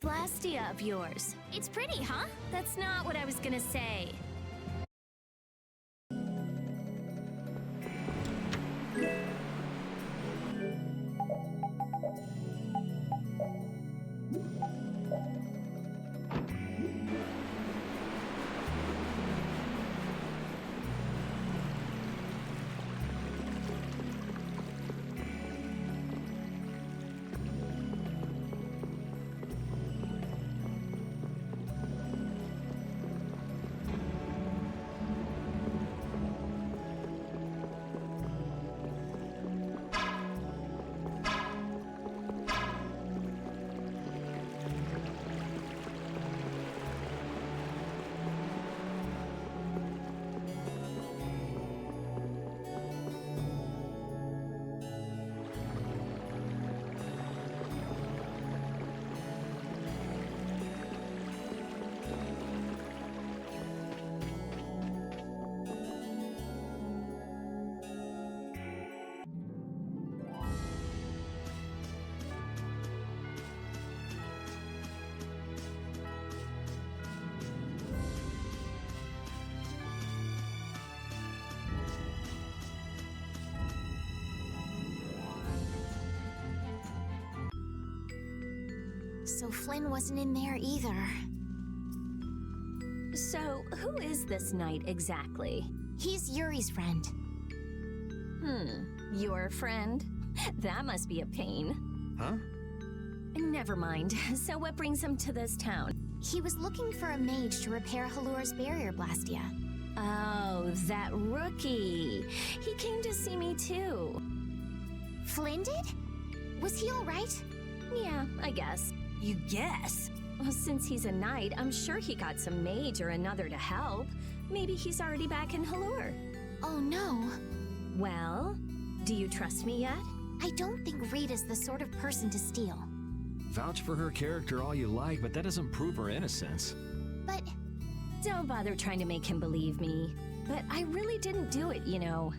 Blastia of yours. It's pretty, huh? That's not what I was gonna say. So Flynn wasn't in there either. So, who is this knight exactly? He's Yuri's friend. Your friend? That must be a pain. Huh? Never mind. So what brings him to this town? He was looking for a mage to repair Halur's barrier blastia. Oh, that rookie. He came to see me too. Flynn did? Was he all right? Yeah, I guess. You guess? Well, since he's a knight, I'm sure he got some mage or another to help. Maybe he's already back in Halur. Oh no. Well, do you trust me yet? I don't think Rita's the sort of person to steal. Vouch for her character all you like, but that doesn't prove her innocence. But... Don't bother trying to make him believe me. But I really didn't do it, you know.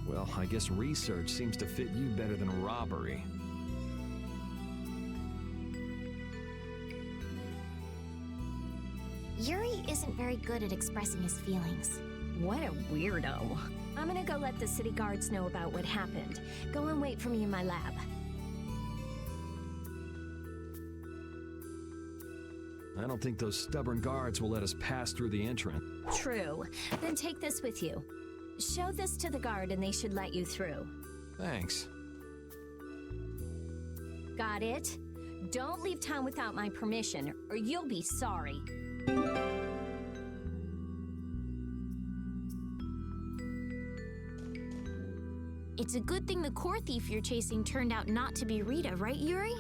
Well, I guess research seems to fit you better than robbery. Yuri isn't very good at expressing his feelings. What a weirdo. I'm gonna go let the city guards know about what happened. Go and wait for me in my lab. I don't think those stubborn guards will let us pass through the entrance. True. Then take this with you. Show this to the guard and they should let you through. Thanks. Got it? Don't leave town without my permission, or you'll be sorry. It's a good thing the core thief you're chasing turned out not to be Rita, right, Yuri?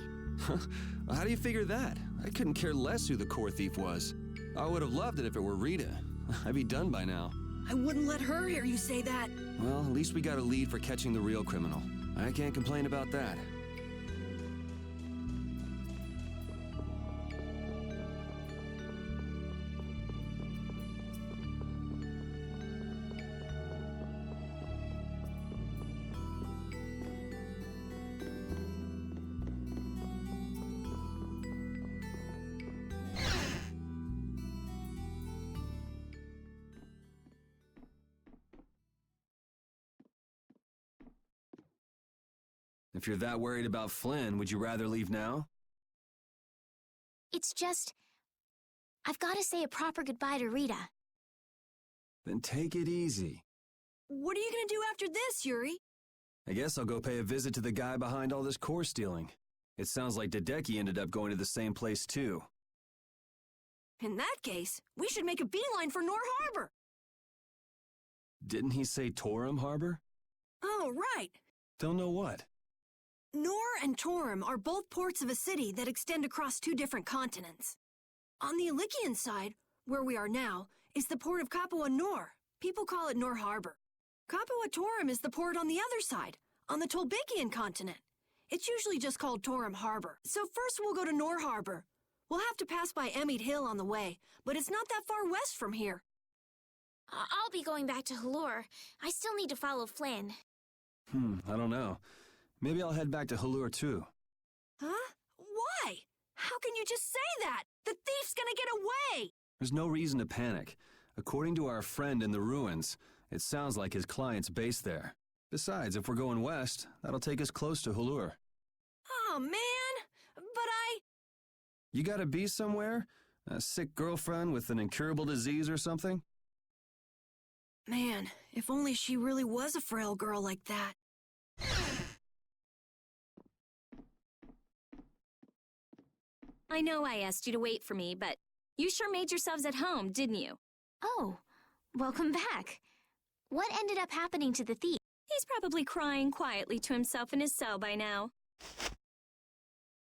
How do you figure that? I couldn't care less who the core thief was. I would have loved it if it were Rita. I'd be done by now. I wouldn't let her hear you say that. Well, at least we got a lead for catching the real criminal. I can't complain about that. If you're that worried about Flynn, would you rather leave now? It's just... I've got to say a proper goodbye to Rita. Then take it easy. What are you gonna do after this, Yuri? I guess I'll go pay a visit to the guy behind all this core stealing. It sounds like Hideki ended up going to the same place too. In that case, we should make a beeline for Nor Harbor. Didn't he say Torum Harbor? Oh, right. Don't know what. Nor and Torum are both ports of a city that extend across two different continents. On the Ilikian side, where we are now, is the port of Capua Nor. People call it Nor Harbor. Capua Torum is the port on the other side, on the Tolbekian continent. It's usually just called Torum Harbor. So first we'll go to Nor Harbor. We'll have to pass by Emmett Hill on the way, but it's not that far west from here. I'll be going back to Halur. I still need to follow Flynn. I don't know. Maybe I'll head back to Halur too. Huh? Why? How can you just say that? The thief's gonna get away! There's no reason to panic. According to our friend in the ruins, it sounds like his client's based there. Besides, if we're going west, that'll take us close to Hulur. Oh, man! But You gotta be somewhere? A sick girlfriend with an incurable disease or something? Man, if only she really was a frail girl like that. I know I asked you to wait for me, but you sure made yourselves at home, didn't you? Oh, welcome back. What ended up happening to the thief? He's probably crying quietly to himself in his cell by now.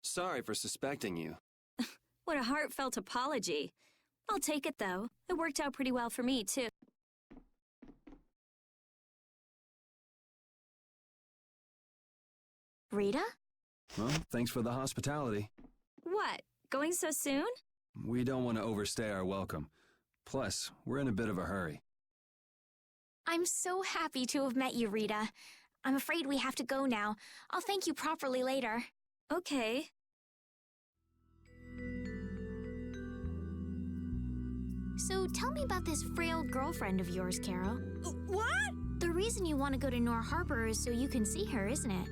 Sorry for suspecting you. What a heartfelt apology. I'll take it, though. It worked out pretty well for me, too. Rita? Well, thanks for the hospitality. What? Going so soon? We don't want to overstay our welcome. Plus, we're in a bit of a hurry. I'm so happy to have met you, Rita. I'm afraid we have to go now. I'll thank you properly later. Okay. So tell me about this frail girlfriend of yours, Carol. What? The reason you want to go to Nor Harbor is so you can see her, isn't it?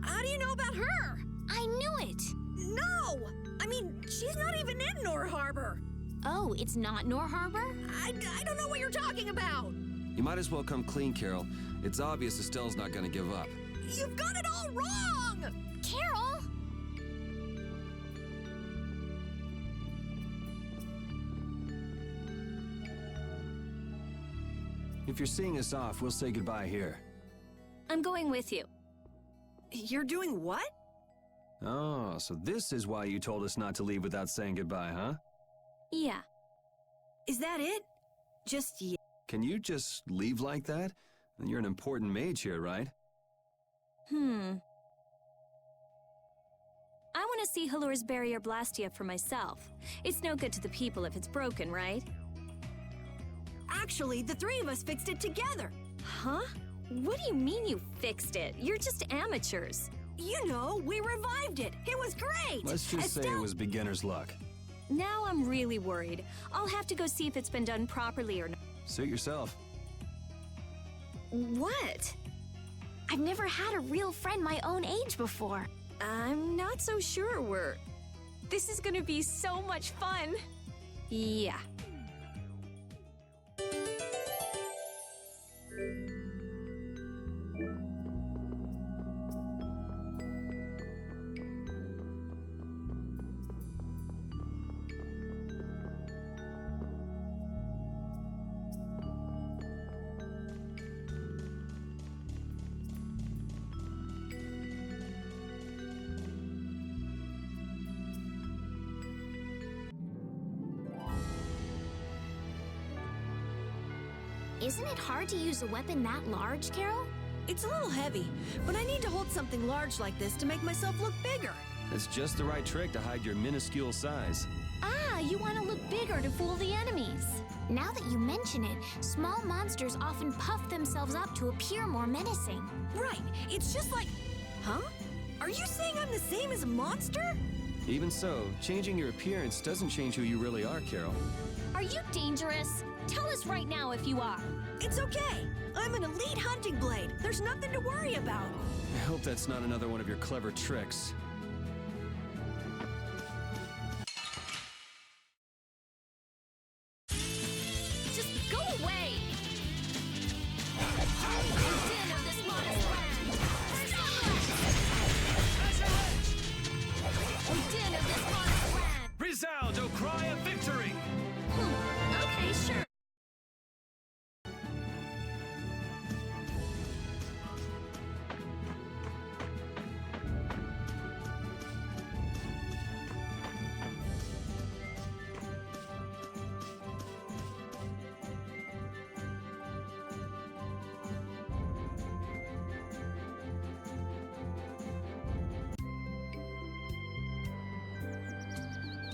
How do you know about her? I knew it! No! I mean, she's not even in Nor Harbor. Oh, it's not Nor Harbor? I don't know what you're talking about. You might as well come clean, Carol. It's obvious Estelle's not gonna give up. You've got it all wrong! Carol! If you're seeing us off, we'll say goodbye here. I'm going with you. You're doing what? Oh, so this is why you told us not to leave without saying goodbye, huh? Yeah. Is that it? Just yeah. Can you just leave like that? You're an important mage here, right? I want to see Hulur's barrier Blastia for myself. It's no good to the people if it's broken, right? Actually, the three of us fixed it together. Huh? What do you mean you fixed it? You're just amateurs. You know, we revived it. It was great. Let's just say it was beginner's luck. Now I'm really worried. I'll have to go see if it's been done properly or not. Suit yourself. What? I've never had a real friend my own age before. I'm not so sure This is gonna be so much fun. Yeah. Isn't it hard to use a weapon that large, Carol? It's a little heavy, but I need to hold something large like this to make myself look bigger. It's just the right trick to hide your minuscule size. Ah, you want to look bigger to fool the enemies. Now that you mention it, small monsters often puff themselves up to appear more menacing. Right, it's just like... Huh? Are you saying I'm the same as a monster? Even so, changing your appearance doesn't change who you really are, Carol. Are you dangerous? Tell us right now if you are. It's okay. I'm an elite hunting blade. There's nothing to worry about. I hope that's not another one of your clever tricks. Just go away! Den of this modest land! Den of this modest land! Resound, O cry of victory! Okay, sure.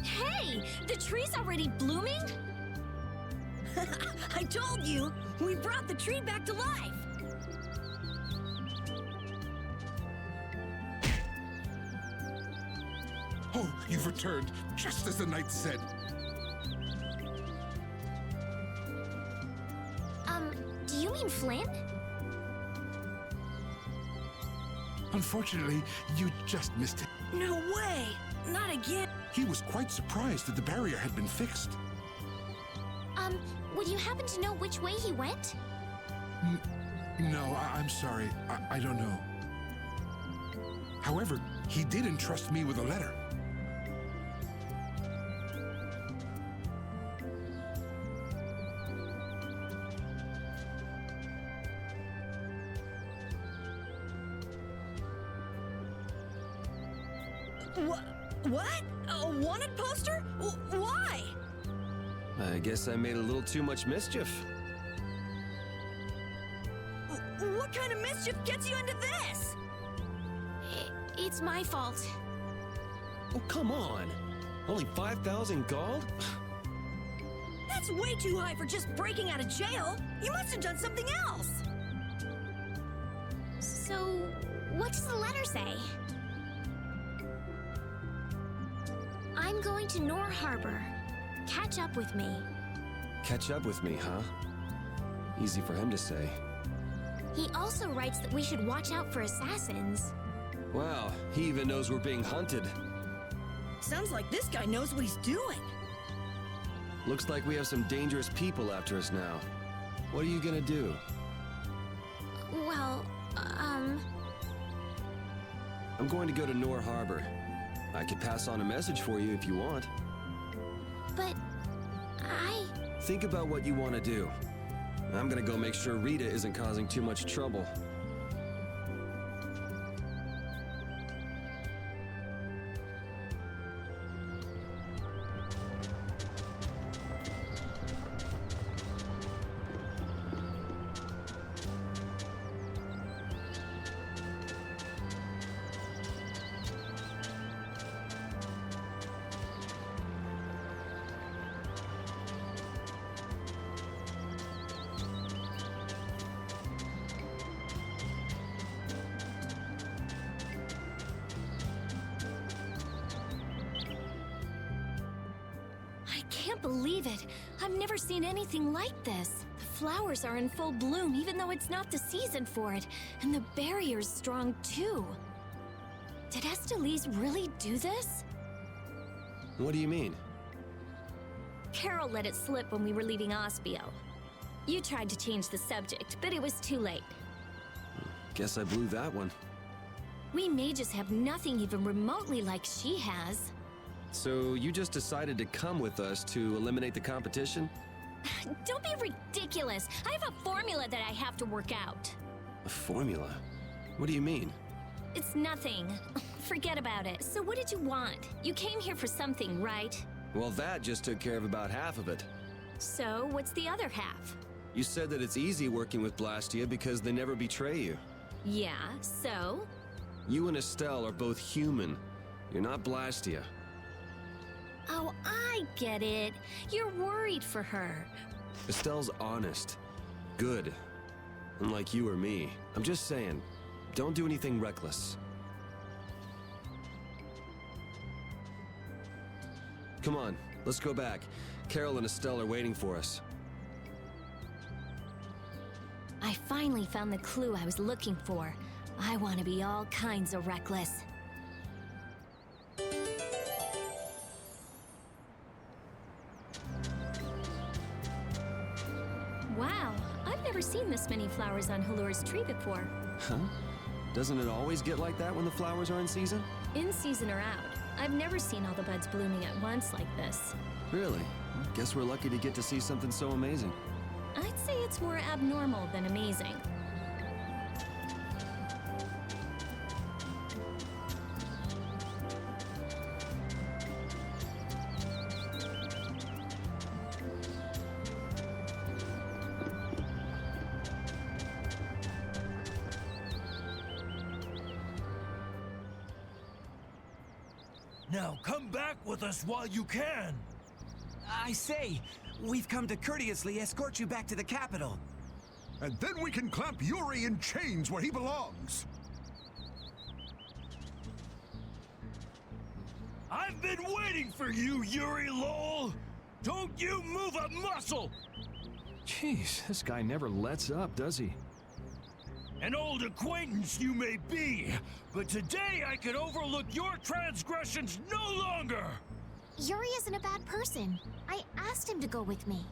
Hey! The tree's already blooming? I told you! We brought the tree back to life! Oh, you've returned, just as the knight said. Do you mean Flynn? Unfortunately, you just missed it. No way! Not again! He was quite surprised that the barrier had been fixed. Would you happen to know which way he went? No, I'm sorry. I don't know. However, he did entrust me with a letter. What? A wanted poster? Why? I guess I made a little too much mischief. What kind of mischief gets you into this? It's my fault. Oh, come on. Only 5,000 gold? That's way too high for just breaking out of jail. You must have done something else. So, what does the letter say? I'm going to Nor Harbor. Catch up with me. Catch up with me, huh? Easy for him to say. He also writes that we should watch out for assassins. Wow, he even knows we're being hunted. Sounds like this guy knows what he's doing. Looks like we have some dangerous people after us now. What are you gonna do? Well, I'm going to go to Nor Harbor. I could pass on a message for you if you want. But Think about what you want to do. I'm gonna go make sure Rita isn't causing too much trouble. I can't believe it. I've never seen anything like this. The flowers are in full bloom even though it's not the season for it. And the barrier's strong too. Did Estelise really do this? What do you mean? Carol let it slip when we were leaving Ospio. You tried to change the subject, but it was too late. Guess I blew that one. We mages have nothing even remotely like she has. So you just decided to come with us to eliminate the competition? Don't be ridiculous. I have a formula that I have to work out. A formula? What do you mean? It's nothing. Forget about it. So what did you want? You came here for something, right? Well, that just took care of about half of it. So what's the other half? You said that it's easy working with Blastia because they never betray you. Yeah, so? You and Estelle are both human. You're not Blastia. Oh, I get it. You're worried for her. Estelle's honest. Good. Unlike you or me. I'm just saying, don't do anything reckless. Come on, let's go back. Carol and Estelle are waiting for us. I finally found the clue I was looking for. I want to be all kinds of reckless. Wow, I've never seen this many flowers on Halur's tree before. Huh? Doesn't it always get like that when the flowers are in season? In season or out, I've never seen all the buds blooming at once like this. Really? Guess we're lucky to get to see something so amazing. I'd say it's more abnormal than amazing. Now come back with us while you can. I say, we've come to courteously escort you back to the capital. And then we can clamp Yuri in chains where he belongs. I've been waiting for you, Yuri Lowell! Don't you move a muscle! Jeez, this guy never lets up, does he? An old acquaintance you may be, but today I can overlook your transgressions no longer! Yuri isn't a bad person. I asked him to go with me.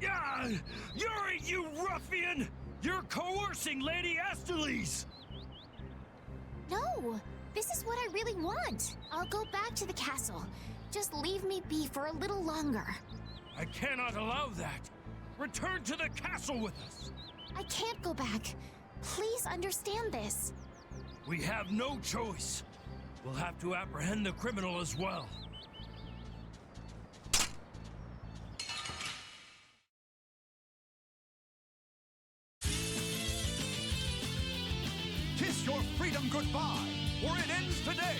Ah, Yuri, you ruffian! You're coercing Lady Astalis! No, this is what I really want. I'll go back to the castle. Just leave me be for a little longer. I cannot allow that. Return to the castle with us. I can't go back. Please understand this. We have no choice. We'll have to apprehend the criminal as well. Kiss your freedom goodbye, or it ends today!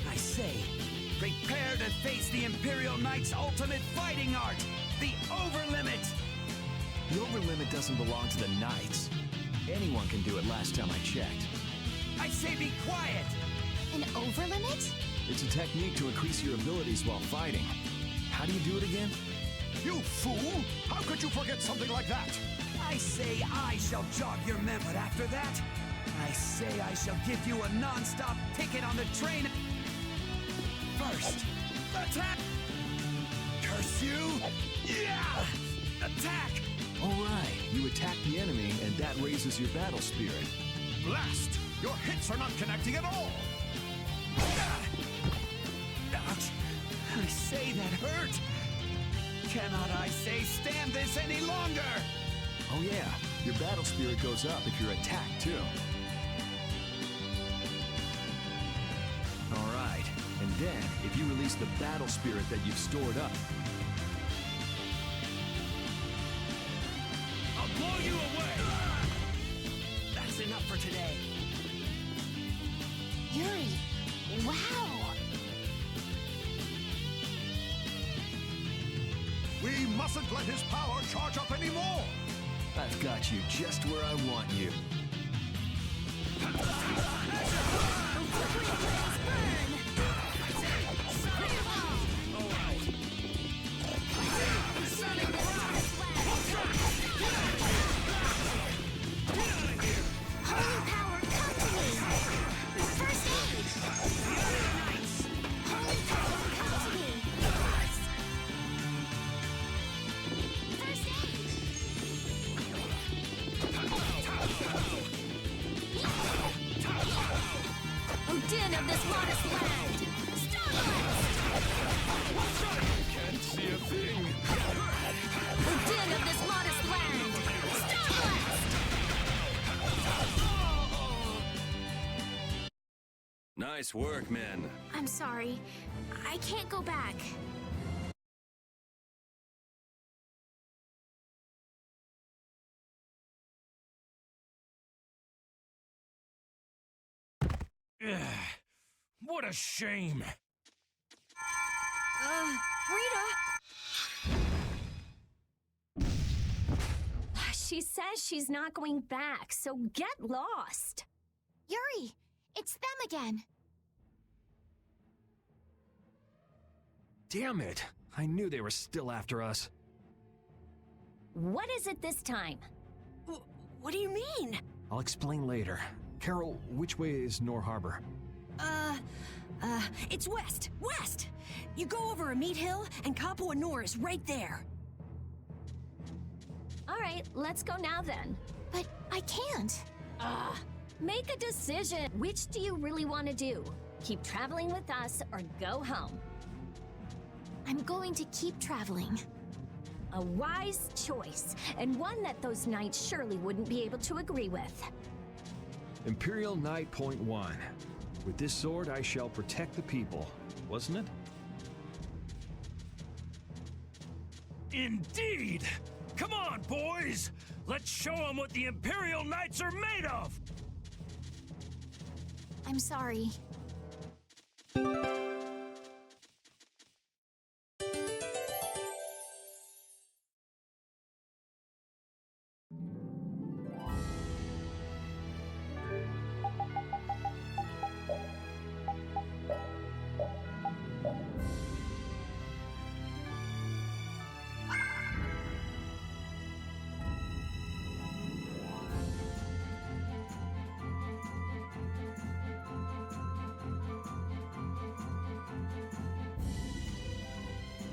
I say, prepare to face the Imperial Knight's ultimate fighting art, the Overlimit! The Overlimit doesn't belong to the Knights. Anyone can do it last time I checked. I say be quiet! An overlimit? It's a technique to increase your abilities while fighting. How do you do it again? You fool! How could you forget something like that? I say I shall jog your memory after that. I say I shall give you a non-stop ticket on the train. First, attack! Curse you! Yeah! Attack! All right, you attack the enemy, and that raises your battle spirit. Blast! Your hits are not connecting at all! Ouch! I say that hurt! Cannot I say stand this any longer? Oh yeah, your battle spirit goes up if you're attacked too. All right, and then if you release the battle spirit that you've stored up, I'll blow you away! That's enough for today. Yuri, wow! We mustn't let his power charge up anymore! I've got you just where I want you. Din of this modest land! Can't see a thing. Din of this modest land! Nice work, men. I'm sorry. I can't go back. What a shame! Rita! She says she's not going back, so get lost. Yuri, it's them again. Damn it! I knew they were still after us. What is it this time? What do you mean? I'll explain later. Carol, which way is Nor Harbor? It's west! West! You go over a meat hill, and Kapua Nor is right there. All right, let's go now then. But I can't. Make a decision. Which do you really want to do? Keep traveling with us or go home? I'm going to keep traveling. A wise choice, and one that those knights surely wouldn't be able to agree with. Imperial Knight Point 1. With this sword I shall protect the people, wasn't it? Indeed! Come on, boys! Let's show them what the Imperial Knights are made of! I'm sorry.